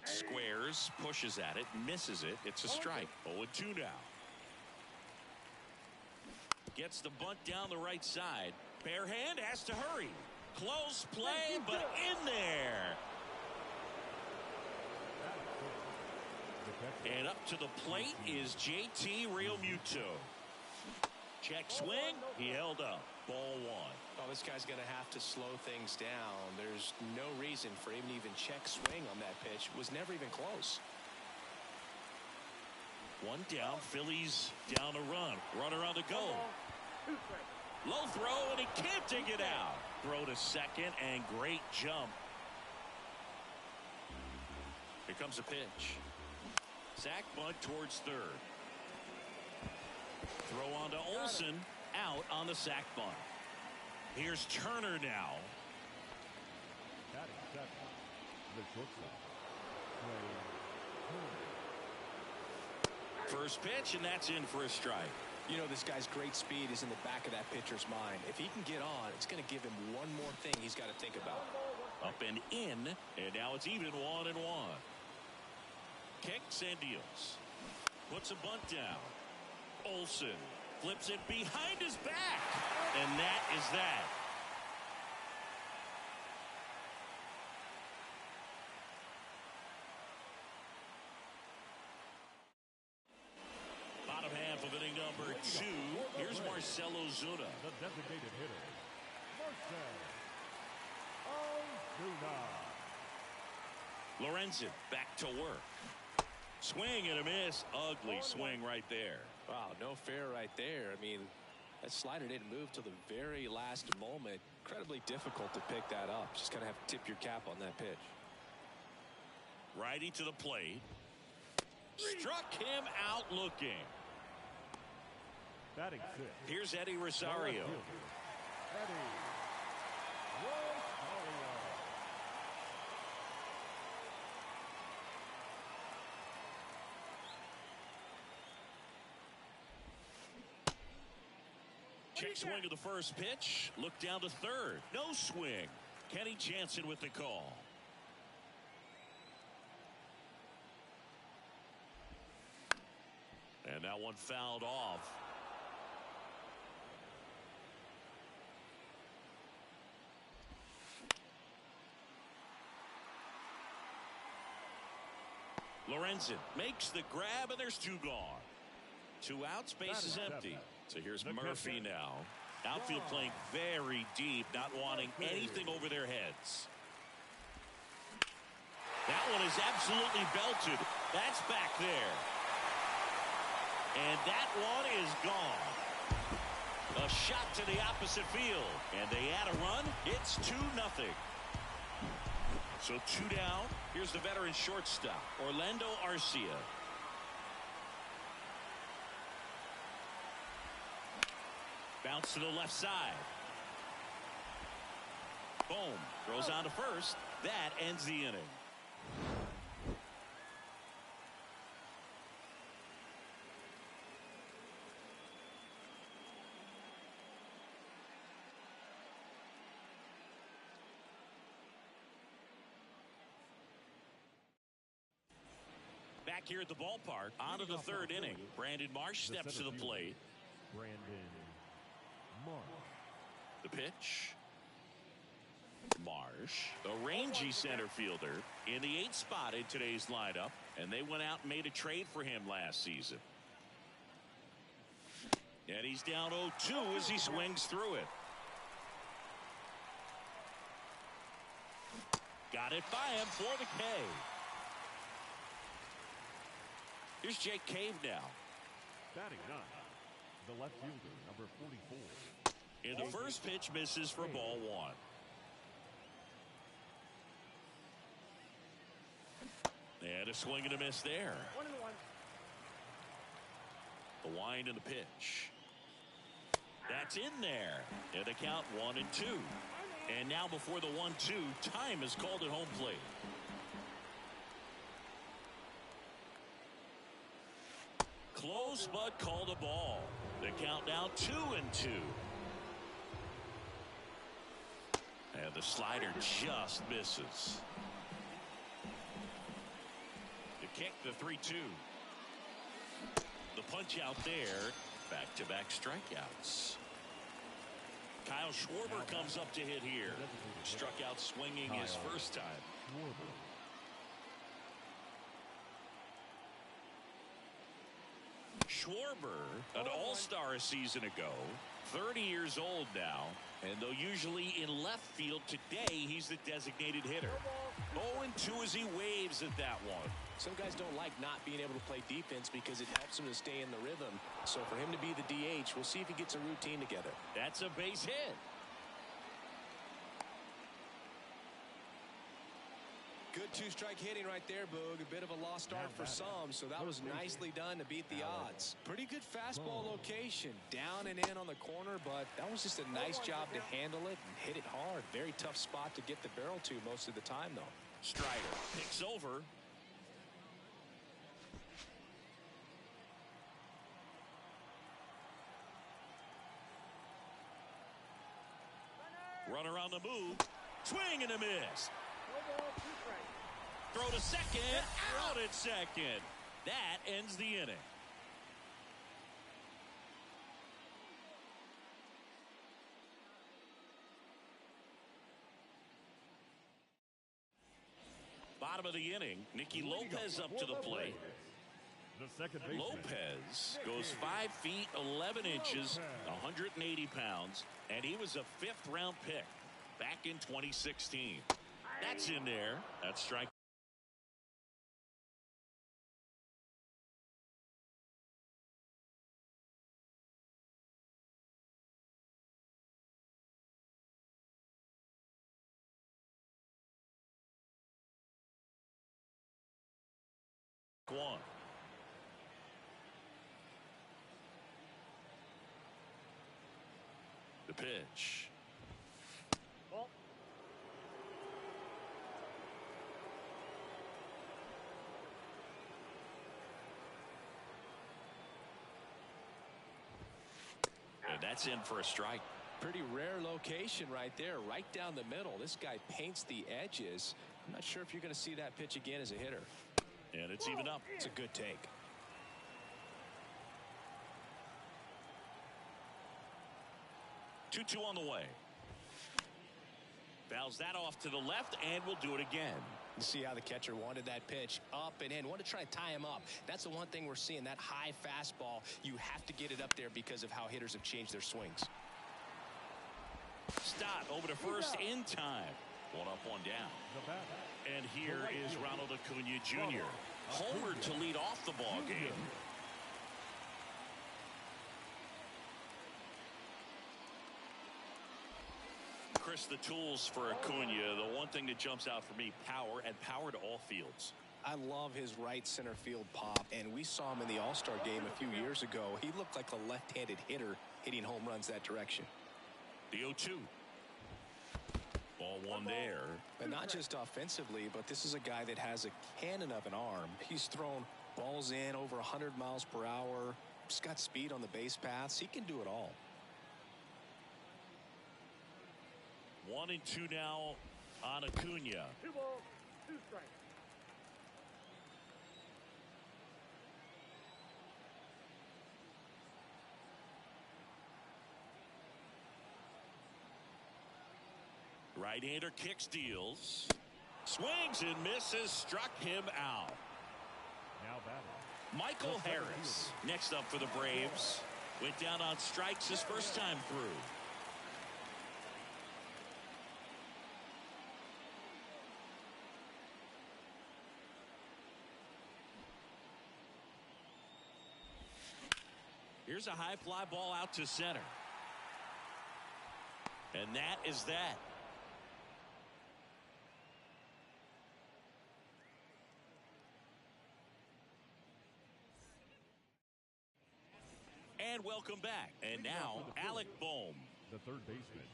Squares, pushes at it, misses it. It's a strike. 0-2 now. Gets the bunt down the right side. Bare hand, has to hurry. Close play, but in there. And up to the plate is JT Realmuto. Check swing. He held up. Ball 1. Well, this guy's going to have to slow things down. There's no reason for him to even check swing on that pitch. It was never even close. One down. Phillies down a run. Runner on the go. Low throw, and he can't dig it out. Throw to second, and great jump. Here comes a pitch. Sack bunt towards third. Throw on to Olson. Out on the sack bunt. Here's Turner now. First pitch, and that's in for a strike. You know, this guy's great speed is in the back of that pitcher's mind. If he can get on, it's going to give him one more thing he's got to think about. Up and in, and now it's even 1-1. Kicks and deals. Puts a bunt down. Olson flips it behind his back, and that is that. Bottom half of inning number 2. Here's Marcell Ozuna. The designated hitter, Marcell Ozuna. Lorenzen back to work. Swing and a miss. Ugly swing right there. Wow, no fair right there. I mean, that slider didn't move till the very last moment. Incredibly difficult to pick that up. Just got to have to tip your cap on that pitch. Righty to the plate. Struck him out looking. Batting 6. Here's Eddie Rosario. Check swing of the first pitch. Look down to third. No swing. Kenny Jansen with the call. And that one fouled off. Lorenzen makes the grab, and there's 2 gone. 2 outs, base is empty. So here's Murphy now. Outfield playing very deep, not wanting anything over their heads. That one is absolutely belted. That's back there. And that one is gone. A shot to the opposite field. And they add a run. It's 2-0. So 2 down. Here's the veteran shortstop, Orlando Arcia. Bounce to the left side. Boom. Throws on to first. That ends the inning. Back here at the ballpark, on to the 3rd inning. Brandon Marsh steps to the plate. Brandon Marsh. The pitch. Marsh, the rangy center fielder, in the 8th spot in today's lineup, and they went out and made a trade for him last season. And he's down 0-2 as he swings through it. Got it by him for the K. Here's Jake Cave now. Batting 9, the left fielder, number 44. And the first pitch misses for ball 1. And a swing and a miss there. 1-1. The wind and the pitch. That's in there. And the count 1-2. And now before the 1-2, time is called at home plate. Close but called a ball. The count now 2-2. And the slider just misses. The kick, the 3-2. The punch out there. Back-to-back strikeouts. Kyle Schwarber comes up to hit here. Struck out swinging his first time. Schwarber, an all-star a season ago, 30 years old now, and though usually in left field, today he's the designated hitter. 0-2 as he waves at that one. Some guys don't like not being able to play defense because it helps them to stay in the rhythm. So for him to be the DH, we'll see if he gets a routine together. That's a base hit. Good 2-strike hitting right there, Boog. A bit of a lost start for some, so that was nicely done to beat the odds. Pretty good fastball location, down and in on the corner, but that was just a nice job to handle it and hit it hard. Very tough spot to get the barrel to most of the time, though. Strider picks over. Runner on the move. Swing and a miss. Throw to second. Out at second. That ends the inning. Bottom of the inning. Nicky Lopez up to the plate. The second baseman. Lopez goes 5 feet 11 inches, 180 pounds, and he was a 5th-round pick back in 2016. That's in there. That's strike. One. The pitch. Ball. And that's in for a strike. Pretty rare location right there, right down the middle. This guy paints the edges. I'm not sure if you're going to see that pitch again as a hitter. And it's even up. It's a good take. Two on the way. Fouls that off to the left, and we'll do it again. You see how the catcher wanted that pitch up and in. Want to try to tie him up. That's the one thing we're seeing, that high fastball. You have to get it up there because of how hitters have changed their swings. Stott over to first in time. One up, one down. And here is Ronald Acuna Jr. Homered to lead off the ball game. Chris, the tools for Acuna, the one thing that jumps out for me, power, and power to all fields. I love his right center field pop, and we saw him in the All-Star game a few years ago. He looked like a left-handed hitter hitting home runs that direction. The 0-2. Ball one there. And not just offensively, but this is a guy that has a cannon of an arm. He's thrown balls in over 100 miles per hour. He's got speed on the base paths. He can do it all. 1-2 now on Acuna. 2 balls, 2 strikes. Right-hander kicks, deals. Swings and misses, struck him out. Now batting, Michael Harris, next up for the Braves. Went down on strikes his first time through. Here's a high fly ball out to center. And that is that. And welcome back. And now, Alec Bohm. the third baseman,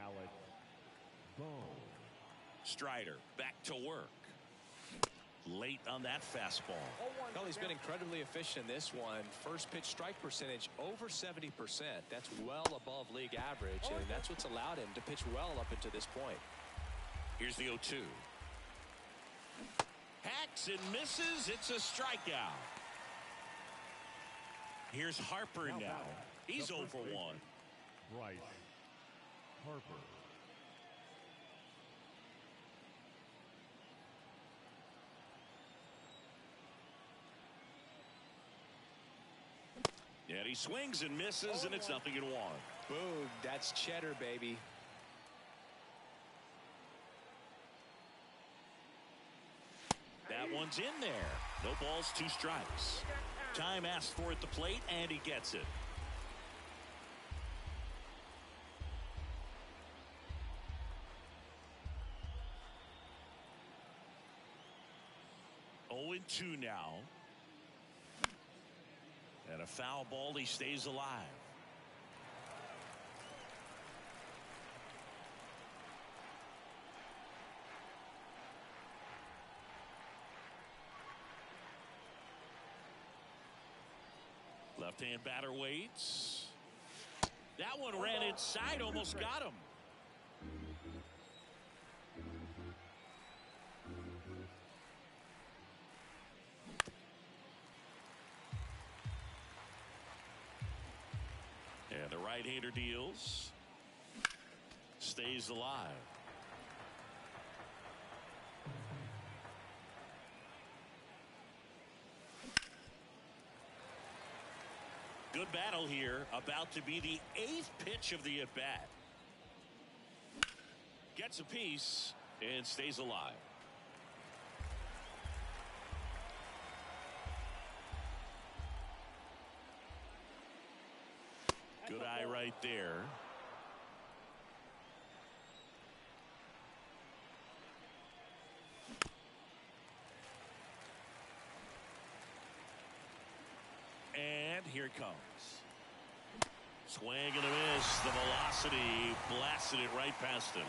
Alec Bohm. Strider back to work. Late on that fastball. Well, he's been incredibly efficient in this one. First pitch strike percentage over 70%. That's well above league average, and that's what's allowed him to pitch well up into this point. Here's the 0-2. Hacks and misses. It's a strikeout. Here's Harper now. He's 0 for 1. Bryce Harper. And he swings and misses, and it's 0-1. Boom, that's cheddar, baby. That one's in there. No balls, 2 strikes. Time asked for at the plate, and he gets it. Oh, 0-2 now. And a foul ball, he stays alive. Left-hand batter waits. That one ran inside, almost got him. And the right-hander deals. Stays alive. Good battle here. About to be the 8th pitch of the at-bat. Gets a piece and stays alive. Good eye right there. And here it comes. Swing and a miss. The velocity blasted it right past him.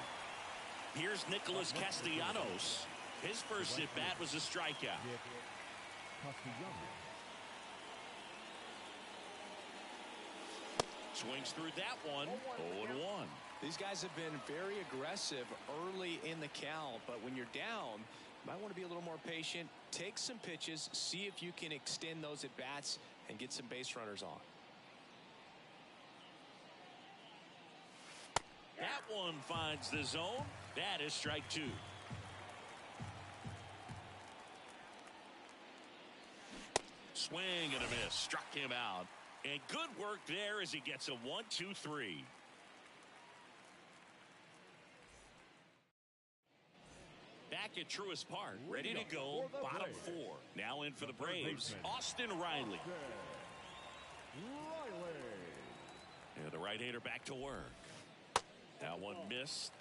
Here's Nicholas Castellanos. His first at-bat was a strikeout. Swings through that one. 0-1. These guys have been very aggressive early in the count, but when you're down, you might want to be a little more patient. Take some pitches, see if you can extend those at-bats and get some base runners on. That one finds the zone. That is strike 2. struck him out. And good work there as he gets a 1-2-3. Back at Truist Park, ready to go, bottom four. Now in for the Braves, Austin Riley. And the right-hander back to work. That one missed.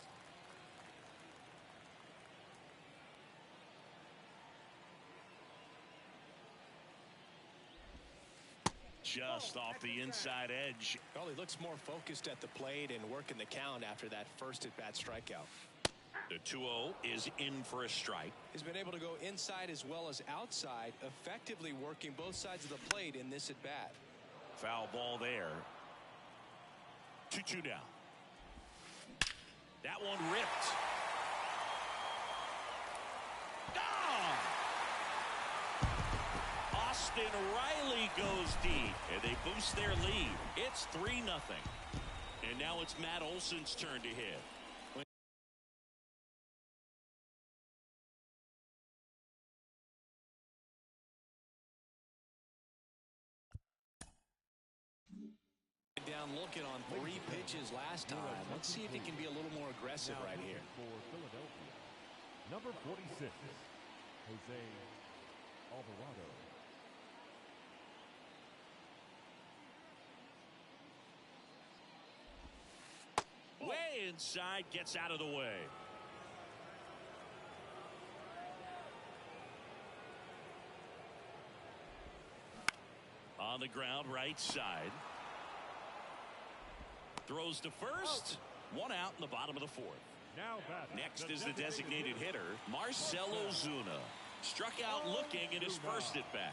Just off the inside edge. Well, he looks more focused at the plate and working the count after that first at-bat strikeout. The 2-0 is in for a strike. He's been able to go inside as well as outside, effectively working both sides of the plate in this at-bat. Foul ball there. 2-2 down. That one ripped. Gone! Austin Riley goes deep, and they boost their lead. It's 3-0. And now it's Matt Olson's turn to hit. Down looking on 3 pitches last time. Let's see if he can be a little more aggressive right here. For Philadelphia, number 46, Jose Alvarado. Way inside, gets out of the way. On the ground, right side. Throws to first. One out in the bottom of the fourth. Now Next is the designated hitter, Marcell Ozuna. Struck out looking at his first at bat.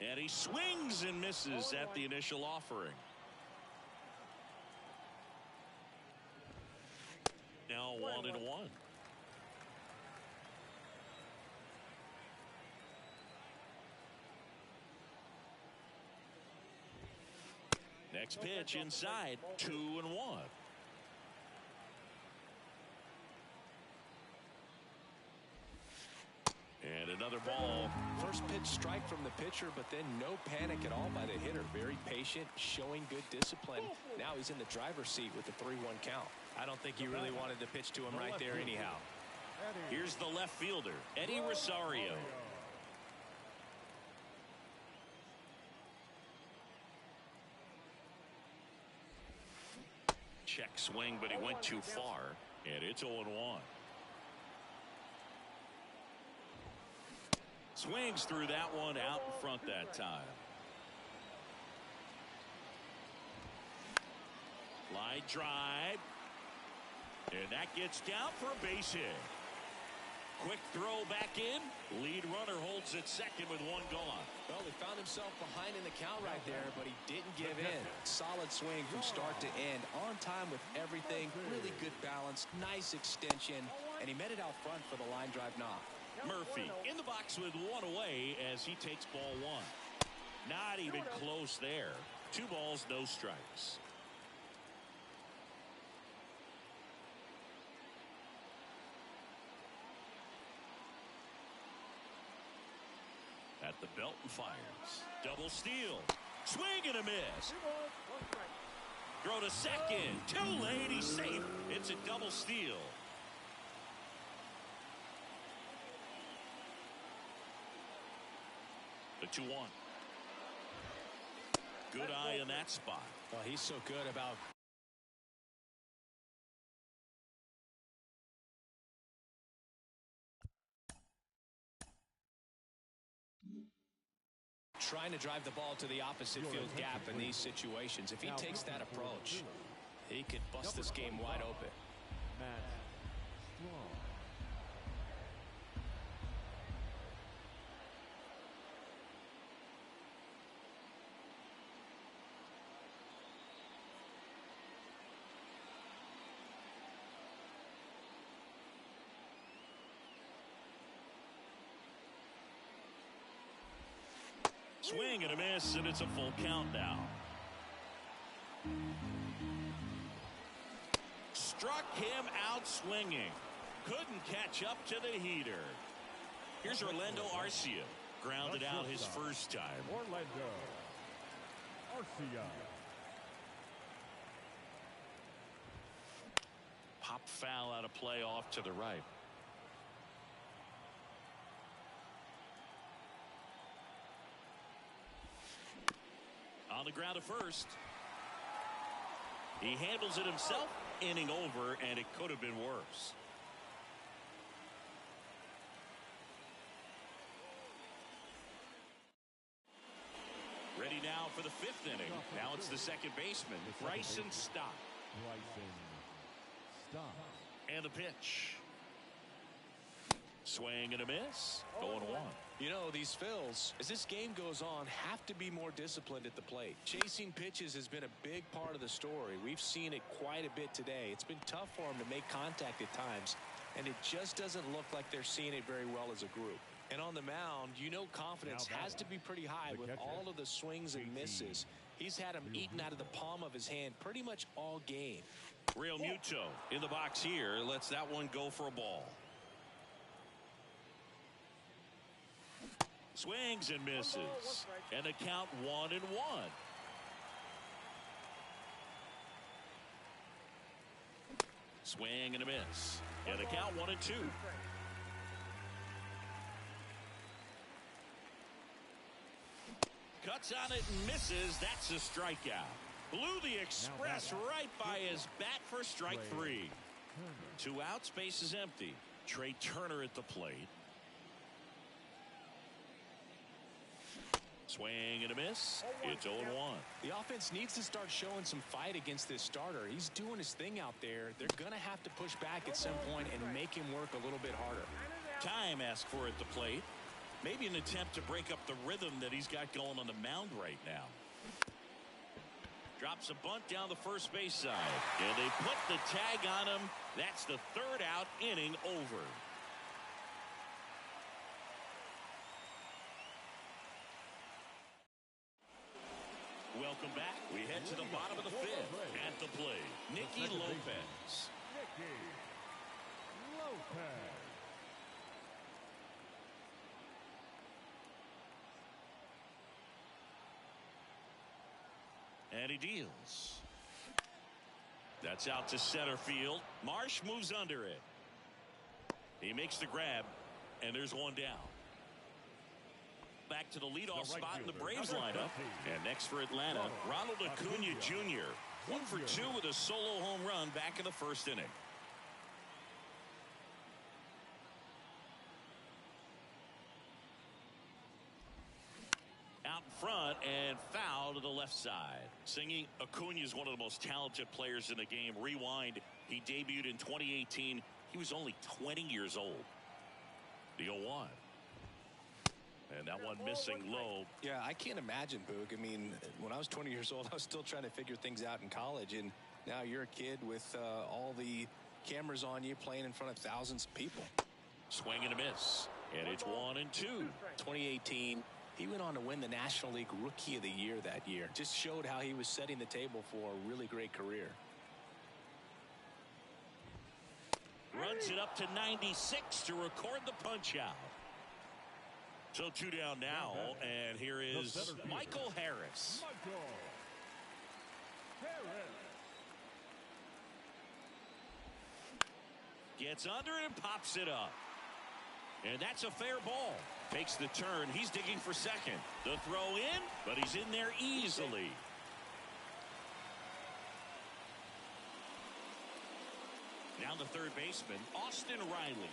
And he swings and misses at the initial offering. Now 1-1. Next pitch inside, 2-1. And another ball. First pitch strike from the pitcher, but then no panic at all by the hitter. Very patient, showing good discipline. Now he's in the driver's seat with the 3-1 count. I don't think he really wanted to pitch to him right there anyhow. Here's the left fielder, Eddie Rosario. Check swing, but he went too far, and it's 0-1. Swings through that one out in front that time. Line drive. And that gets down for a base hit. Quick throw back in. Lead runner holds at second with one gone. Well, he found himself behind in the count right there, but he didn't give in. Solid swing from start to end. On time with everything. Really good balance. Nice extension. And he met it out front for the line drive knock. Murphy in the box with one away as he takes ball one. Not even close there. 2 balls, no strikes. At the belt and fires. Double steal. Swing and a miss. Throw to second. Too late. He's safe. It's a double steal. The 2-1. Good eye in that spot. Well, he's so good about trying to drive the ball to the opposite field gap in these situations. If he takes that approach, he could bust this game wide open. Swing and a miss, and it's a full count now. Struck him out swinging. Couldn't catch up to the heater. Here's Orlando Arcia. Grounded out his first time. Orlando Arcia. Pop foul out of play off to the right. On the ground at first. He handles it himself. Inning over, and it could have been worse. Ready now for the fifth inning. Now it's the second baseman, Bryson Stott. And the pitch. Swing and a miss. Going one. You know, these Phils, as this game goes on, have to be more disciplined at the plate. Chasing pitches has been a big part of the story. We've seen it quite a bit today. It's been tough for them to make contact at times, and it just doesn't look like they're seeing it very well as a group. And on the mound, you know confidence has to be pretty high with all of the swings and misses. He's had them eaten out of the palm of his hand pretty much all game. Real Muto in the box here. Lets that one go for a ball. Swings and misses. And the count 1-1. Swing and a miss. And the count 1-2. Cuts on it and misses. That's a strikeout. Blew the express right by his bat for strike three. 2 outs, base is empty. Trey Turner at the plate. Swing and a miss. It's 0-1. The offense needs to start showing some fight against this starter. He's doing his thing out there. They're going to have to push back at some point and make him work a little bit harder. Time asked for at the plate. Maybe an attempt to break up the rhythm that he's got going on the mound right now. Drops a bunt down the first base side. And they put the tag on him. That's the 3rd out, inning over. Welcome back. We head to the bottom of the 5th. At the plate, Nicky Lopez. And he deals. That's out to center field. Marsh moves under it. He makes the grab, and there's one down. Back to the leadoff spot in the Braves lineup. And next for Atlanta, Ronald Acuna Jr. 1 for 2 with a solo home run back in the first inning. Out in front and foul to the left side. Singing, Acuna is one of the most talented players in the game. Rewind, he debuted in 2018. He was only 20 years old. The 0-1. And that one missing low. Yeah, I can't imagine, Boog. I mean, when I was 20 years old, I was still trying to figure things out in college. And now you're a kid with all the cameras on you playing in front of thousands of people. Swing and a miss. And it's 1-2. 2018, he went on to win the National League Rookie of the Year that year. Just showed how he was setting the table for a really great career. Runs it up to 96 to record the punch out. So 2 down now, and here is Michael Harris. Gets under it and pops it up. And that's a fair ball. Takes the turn. He's digging for second. The throw in, but he's in there easily. Now the third baseman, Austin Riley.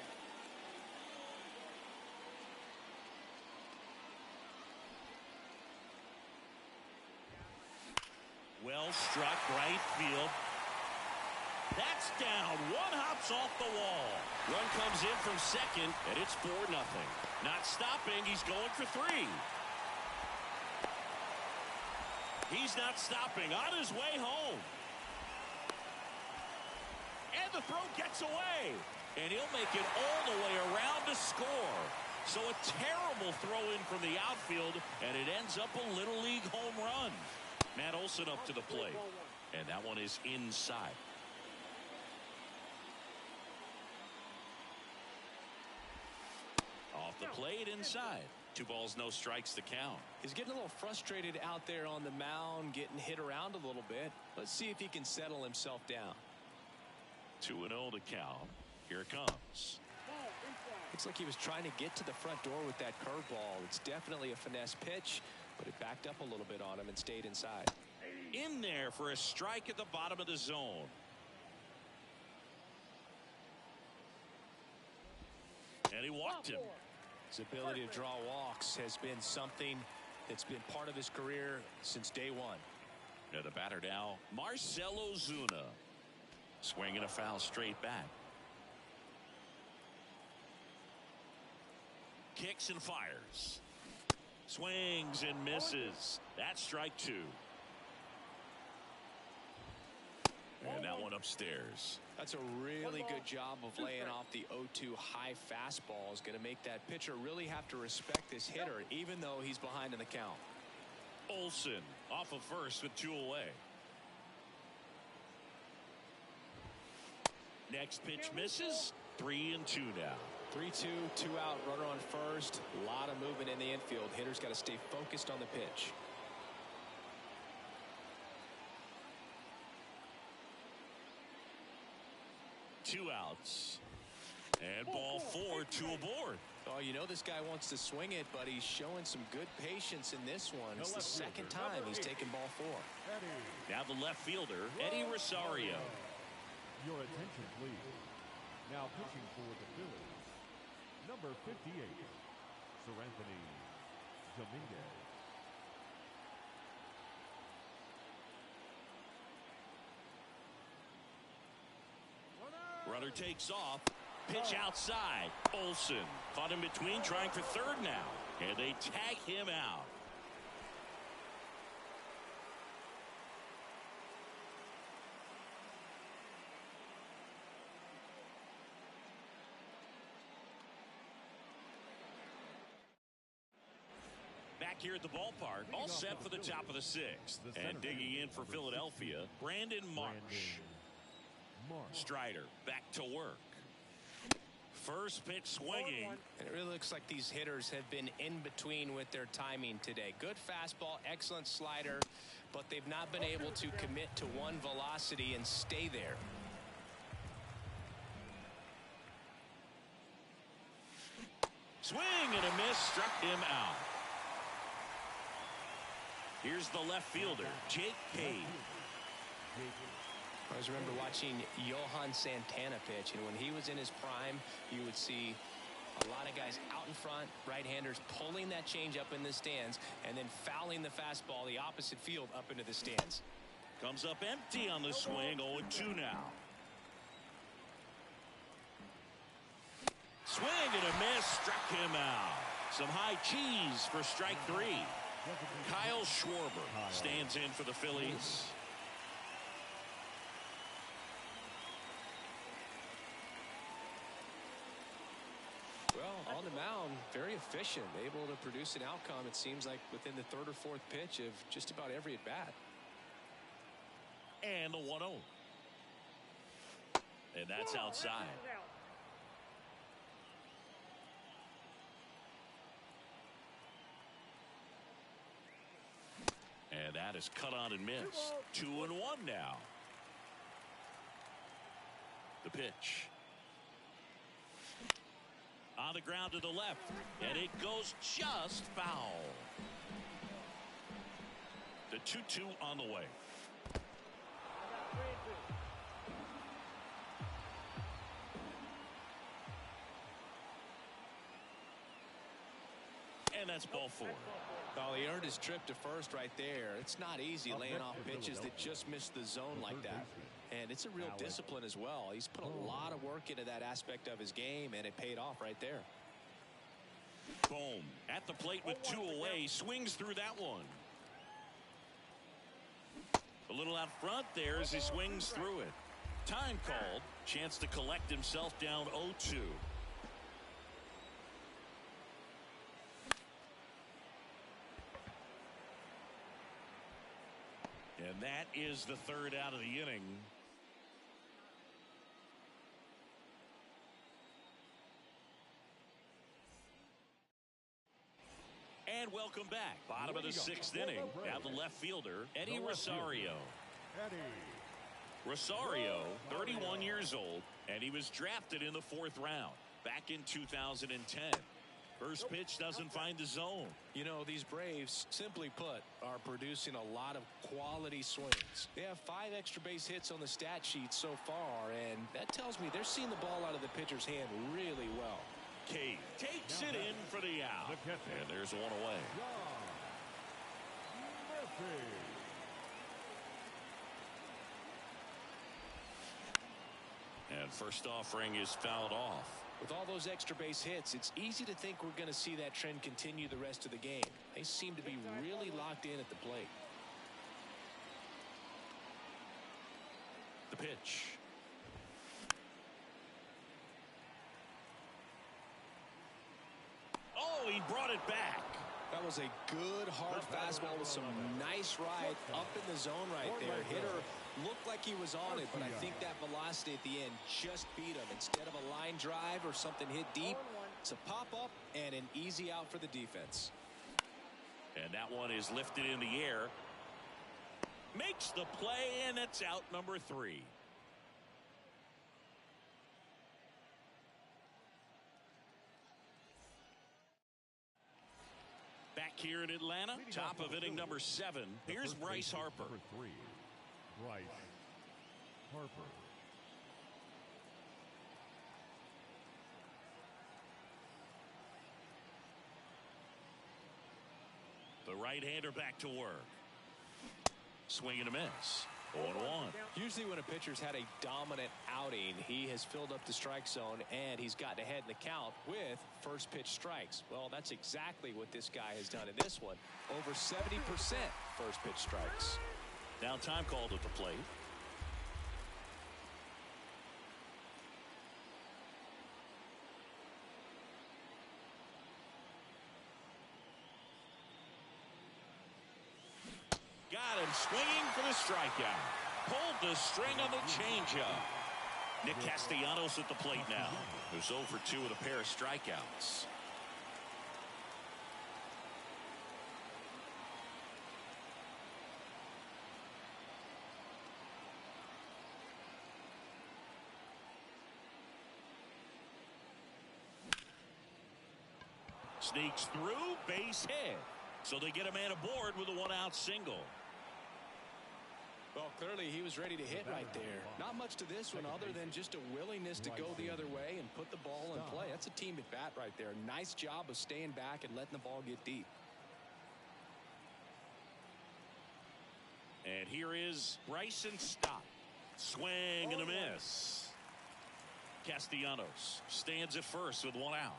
Well struck, right field. That's down. One hops off the wall. Run comes in from second, and it's 4-0. Not stopping. He's going for 3. He's not stopping. On his way home. And the throw gets away. And he'll make it all the way around to score. So a terrible throw in from the outfield, and it ends up a Little League home run. Matt Olson up to the plate. And that one is inside. Off the Played inside. 2 balls, no strikes to count. He's getting a little frustrated out there on the mound, getting hit around a little bit. Let's see if he can settle himself down. 2-0 to count. Here it comes. Looks like he was trying to get to the front door with that curveball. It's definitely a finesse pitch, but it backed up a little bit on him and stayed inside. In there for a strike at the bottom of the zone. And he walked him. His ability to draw walks has been something that's been part of his career since day one. And the batter now, Marcell Ozuna. Swinging a foul straight back. Kicks and fires. Swings and misses. That's strike 2. And that one upstairs. That's a really good job of laying off the 0-2 high fastball. Is going to make that pitcher really have to respect this hitter, even though he's behind in the count. Olsen off of first with 2 away. Next pitch misses. 3-2 now. 3-2, 2 out, runner on first. A lot of movement in the infield. Hitter's got to stay focused on the pitch. Two outs. And ball 4, 2 aboard. Oh, you know this guy wants to swing it, but he's showing some good patience in this one. It's the second time he's taken ball 4. Now the left fielder, Eddie Rosario. Your attention, please. Now pitching for the Phillies, number 58, Seranthony Dominguez. Runner takes off. Pitch outside. Olsen caught in between, trying for third now. And they tag him out. Back here at the ballpark, all set for the top of the 6th. And digging in for Philadelphia, Brandon Marsh. Strider back to work. First pitch swinging. And it really looks like these hitters have been in between with their timing today. Good fastball, excellent slider, but they've not been able to commit to one velocity and stay there. Swing and a miss, struck him out. Here's the left fielder, Jake Cave. I always remember watching Johan Santana pitch, and when he was in his prime, you would see a lot of guys out in front, right-handers pulling that change up in the stands, and then fouling the fastball the opposite field up into the stands. Comes up empty on the swing, 0-2 now. Swing and a miss, struck him out. Some high cheese for strike 3. Kyle Schwarber stands in for the Phillies. Well, on the mound, very efficient, able to produce an outcome, it seems like, within the 3rd or 4th pitch of just about every at-bat. And the 1-0. And that's outside. And that is cut on and missed. 2-1 now. The pitch. On the ground to the left. And it goes just foul. The 2-2 on the way. And that's ball 4. Well, he earned his trip to first right there. It's not easy laying off pitches that just miss the zone like that. And it's a real discipline as well. He's put a lot of work into that aspect of his game, and it paid off right there. Boom. At the plate with 2 away. Swings through that one. A little out front there as he swings through it. Time called. Chance to collect himself down 0-2. And that is the 3rd out of the inning. welcome back. Bottom of the 6th inning. Now the left fielder, Eddie Rosario. Rosario, 31 years old, and he was drafted in the 4th round back in 2010. First pitch doesn't find the zone. You know, these Braves, simply put, are producing a lot of quality swings. They have 5 extra base hits on the stat sheet so far, and that tells me they're seeing the ball out of the pitcher's hand really well. Cade takes it in for the out. And there's one away. And first offering is fouled off. With all those extra base hits, it's easy to think we're going to see that trend continue the rest of the game. They seem to be really locked in at the plate. The pitch. Oh, he brought it back. That was a good hard fastball with some nice ride up in the zone right there. Hitter looked like he was on it, but I think that velocity at the end just beat him. Instead of a line drive or something hit deep, it's a pop-up and an easy out for the defense. And that one is lifted in the air. Makes the play, and it's out number 3. Back here in Atlanta, top of inning number 7. Here's Bryce Harper. Number 3, Bryce Harper. The right-hander back to work. Swing and a miss. 0-1. Usually when a pitcher's had a dominant outing, he has filled up the strike zone and he's gotten ahead in the count with first pitch strikes. Well, that's exactly what this guy has done in this one. Over 70% first pitch strikes. Now time called at the plate. Got him swinging for the strikeout. Pulled the string on the changeup. Nick Castellanos at the plate now. Who's 0 for 2 with a pair of strikeouts. Sneaks through, base hit. So they get a man aboard with a 1-out single. Well, clearly he was ready to hit right there. Not much to this one other than just a willingness to go the other way and put the ball in play. That's a team at bat right there. Nice job of staying back and letting the ball get deep. And here is Bryson Stott. Swing and a miss. Castellanos stands at first with 1 out.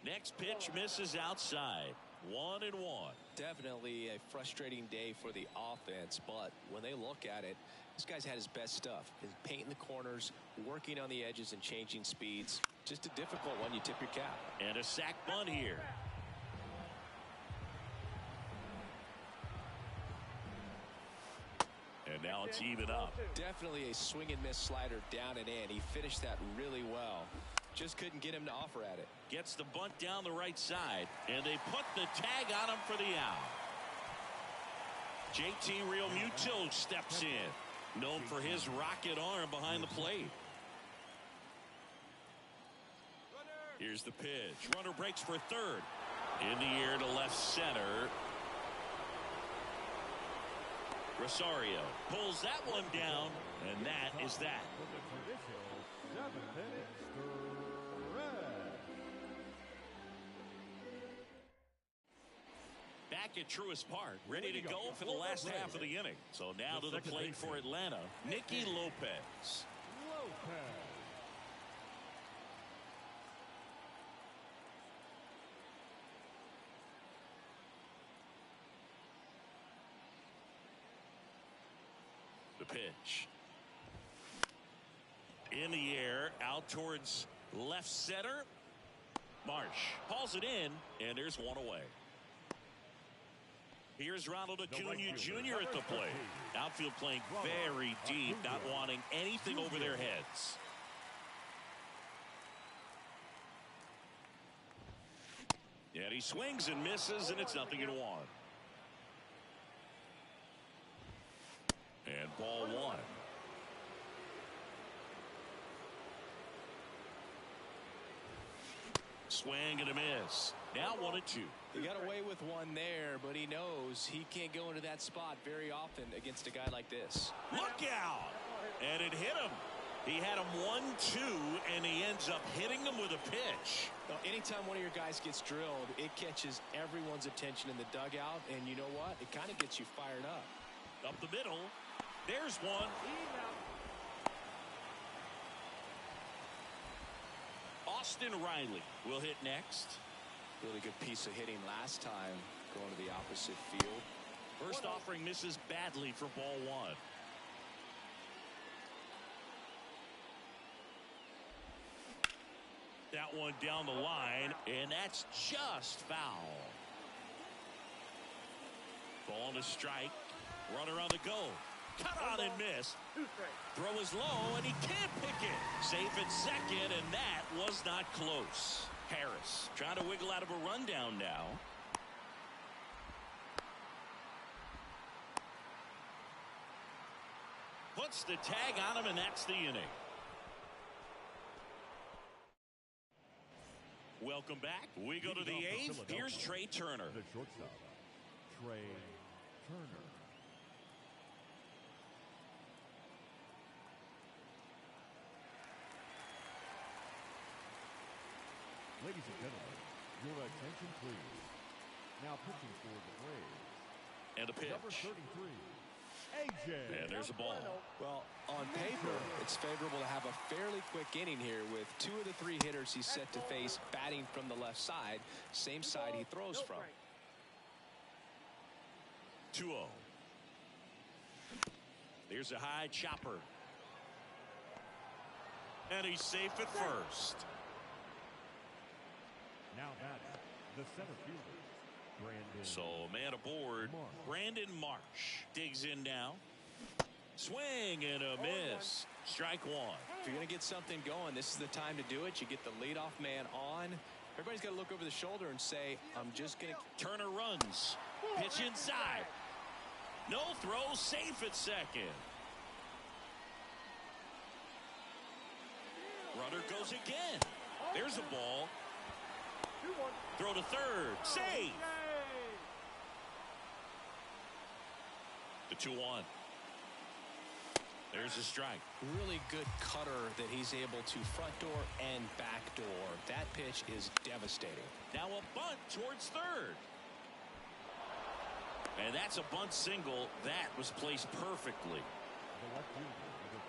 Next pitch misses outside. 1-1. Definitely a frustrating day for the offense, but when they look at it, this guy's had his best stuff. He's painting the corners, working on the edges and changing speeds. Just a difficult one. You tip your cap. And a sac bunt here. And now it's even up. Definitely a swing and miss slider down and in. He finished that really well. Just couldn't get him to offer at it. Gets the bunt down the right side, and they put the tag on him for the out. JT Realmuto steps in, known for his rocket arm behind the plate. Here's the pitch. Runner breaks for third. In the air to left center. Rosario pulls that one down, and that is that. Back at Truist Park, ready to go for the last half of the inning. So now to the plate for Atlanta, Nicky Lopez. The pitch. In the air, out towards left center. Marsh hauls it in, and there's one away. Here's Ronald Acuna Jr. at the plate. Outfield playing very deep, not wanting anything over their heads. And he swings and misses, and it's 0-1. And ball one. Swing and a miss. Now 1-2. He got away with one there, but he knows he can't go into that spot very often against a guy like this. Look out! And it hit him. He had him 1-2, and he ends up hitting him with a pitch. Now, anytime one of your guys gets drilled, it catches everyone's attention in the dugout, and you know what? It kind of gets you fired up. Up the middle. There's one. Austin Riley will hit next. Really good piece of hitting last time, going to the opposite field. First offering misses badly for ball one. That one down the line, and that's just foul. Ball and a strike. Runner on the go. Cut on and miss. Throw is low, and he can't pick it. Safe at second, and that was not close. Harris trying to wiggle out of a rundown now. Puts the tag on him, and that's the inning. Welcome back. We go to the eighth. Here's Trey Turner. The shortstop, Trey Turner. Ladies and gentlemen, your attention please. Now pitching for the Braves. And a pitch. Number 33, AJ. And there's a ball. Well, on paper, it's favorable to have a fairly quick inning here with 2 of the 3 hitters he's set to face batting from the left side, same side he throws from. 2-0. There's a high chopper. And he's safe at first. Now batting, the center fielder, Brandon. So man aboard, Brandon Marsh digs in now. Swing and a miss. Strike one. If you're going to get something going, this is the time to do it. You get the leadoff man on. Everybody's got to look over the shoulder and say, I'm just going to. Turner runs. Pitch inside. No throw, safe at second. Runner goes again. There's a ball. Throw to third. Safe. The 2-1. There's a strike. Really good cutter that he's able to front door and back door. That pitch is devastating. Now a bunt towards third. And that's a bunt single. That was placed perfectly. The left fielder, number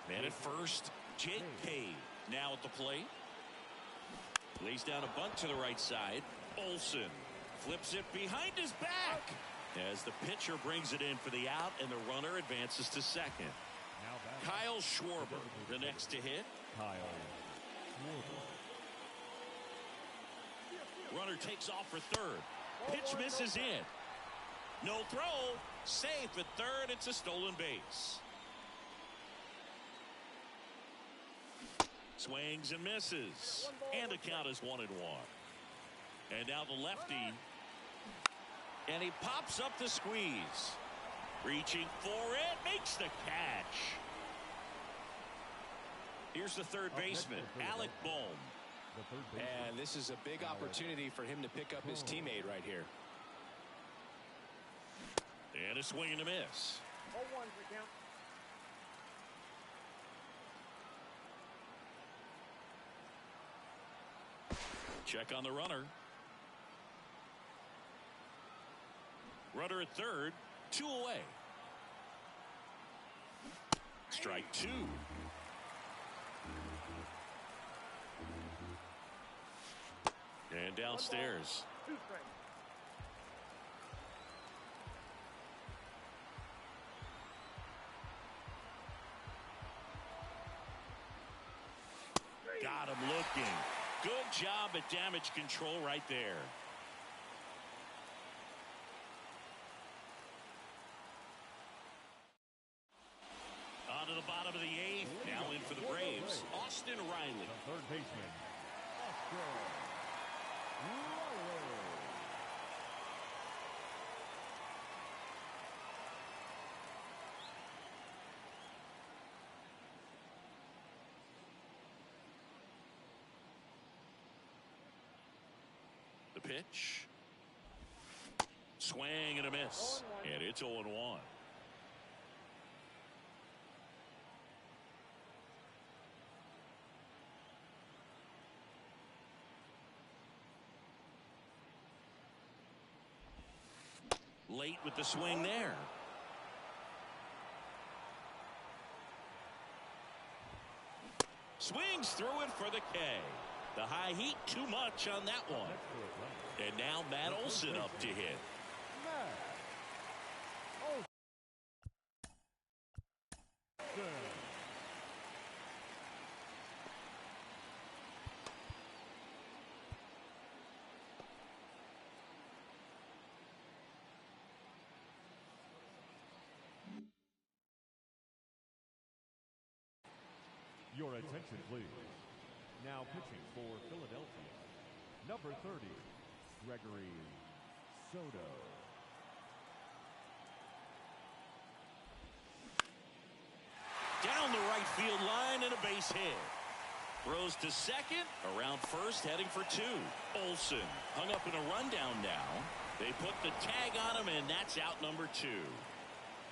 44. Man at first, Jake Cave now at the plate. Lays down a bunt to the right side. Olsen flips it behind his back as the pitcher brings it in for the out, and the runner advances to second. Now batting, Kyle Schwarber, the next to hit. Kyle Schwarber. Runner takes off for third. Pitch misses in. No throw. Safe at third. It's a stolen base. Swings and misses. And the count is 1-1. And now the lefty. And he pops up the squeeze. Reaching for it. Makes the catch. Here's the third baseman, Alec Bohm. And this is a big opportunity for him to pick up his teammate right here. And a swing and a miss. 0-1 for count. Check on the runner. Runner at third, 2 away. Strike 2. And downstairs. 2 strikes. Got him looking. Good job at damage control right there. The pitch. Swing and a miss. And it's 0-1. Late with the swing there. Swings through it for the K. The high heat too much on that one. And now Matt Olson up to hit. Your attention, please. Now pitching for Philadelphia, number 30, Gregory Soto. Down the right field line and a base hit. Throws to second, around first, heading for two. Olson hung up in a rundown now. They put the tag on him, and that's out number 2.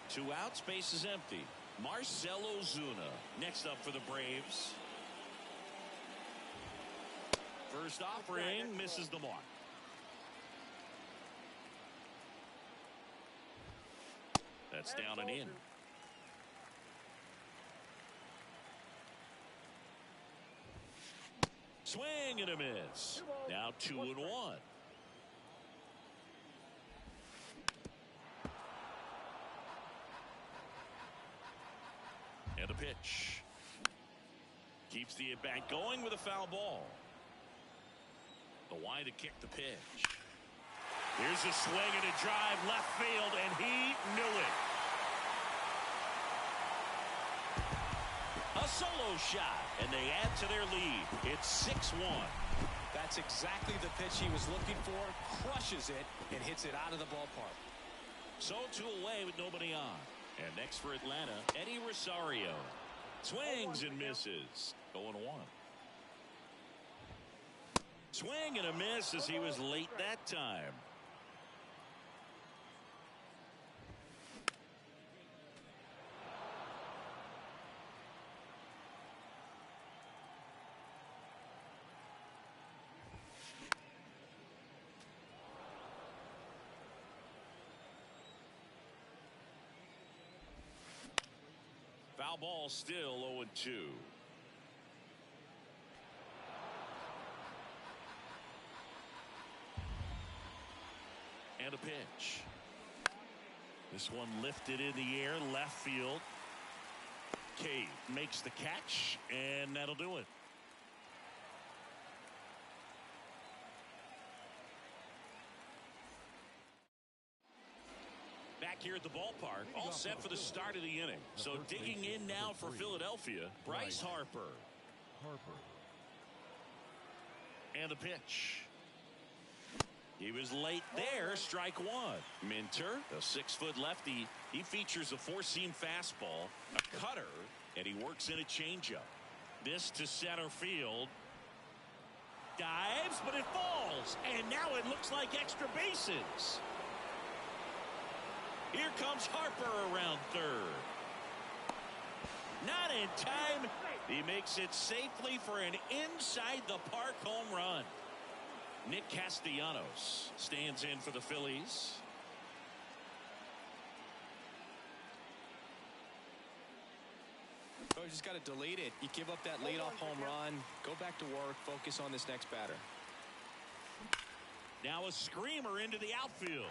2 outs, base is empty. Marcell Ozuna next up for the Braves. First offering misses the mark. That's down and in. Swing and a miss. Now 2-1. And a pitch. Keeps the at-bat going with a foul ball. The wide to kick the pitch. Here's a swing and a drive left field, and he knew it. A solo shot, and they add to their lead. It's 6-1. That's exactly the pitch he was looking for. Crushes it and hits it out of the ballpark. So 2 away with nobody on. And next for Atlanta, Eddie Rosario. Swings and misses. 0-1. Swing and a miss as he was late that time. Foul ball, still 0-2. And a pitch. This one lifted in the air, left field. Cave makes the catch, and that'll do it. Back here at the ballpark, all set for the start of the inning. So digging in now for Philadelphia, Bryce Harper. And a pitch. He was late there, strike 1. Minter, a 6-foot lefty, he features a 4-seam fastball, a cutter, and he works in a changeup. This to center field. Dives, but it falls, and now it looks like extra bases. Here comes Harper around third. Not in time. He makes it safely for an inside-the-park home run. Nick Castellanos stands in for the Phillies. Oh, you just got to delete it. You give up that leadoff home run. Go back to work. Focus on this next batter. Now a screamer into the outfield.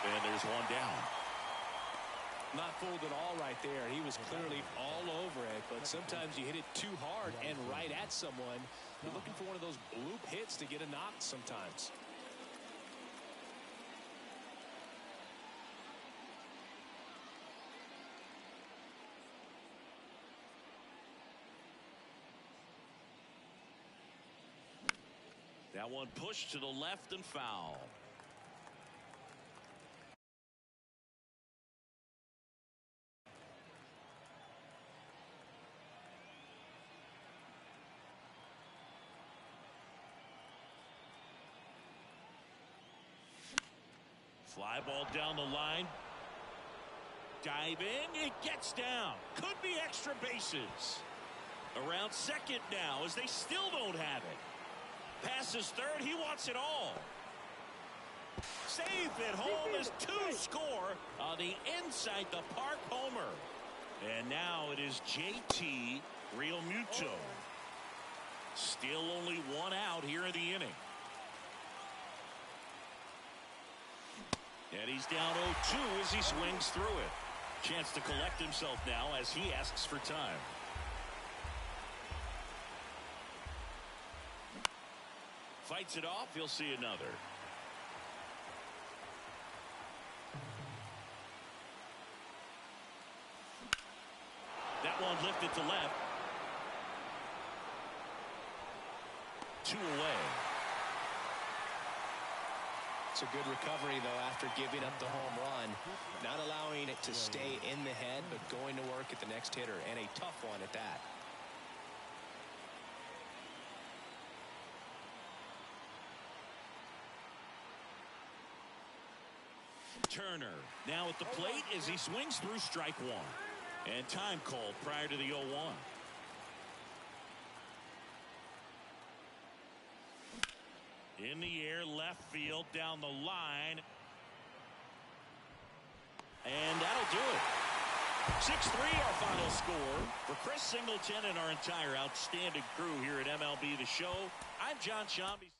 And there's one down. Not fooled at all right there. He was clearly all over it, but sometimes you hit it too hard and right at someone. You're looking for one of those bloop hits to get a knock sometimes. That one pushed to the left and foul. Fly ball down the line. Diving, it gets down. Could be extra bases. Around second now as they still don't have it. Passes third, he wants it all. Safe at home as 2 score on the inside the park homer. And now it is JT Realmuto. Still only 1 out here in the inning. And he's down 0-2 as he swings through it. Chance to collect himself now as he asks for time. Fights it off. He'll see another. That one lifted to left. 2 away. It's a good recovery, though, after giving up the home run. Not allowing it to stay in the head, but going to work at the next hitter, and a tough one at that. Turner now at the plate as he swings through strike 1. And time called prior to the 0-1. In the air, left field, down the line. And that'll do it. 6-3 our final score. For Chris Singleton and our entire outstanding crew here at MLB The Show, I'm John Shambi.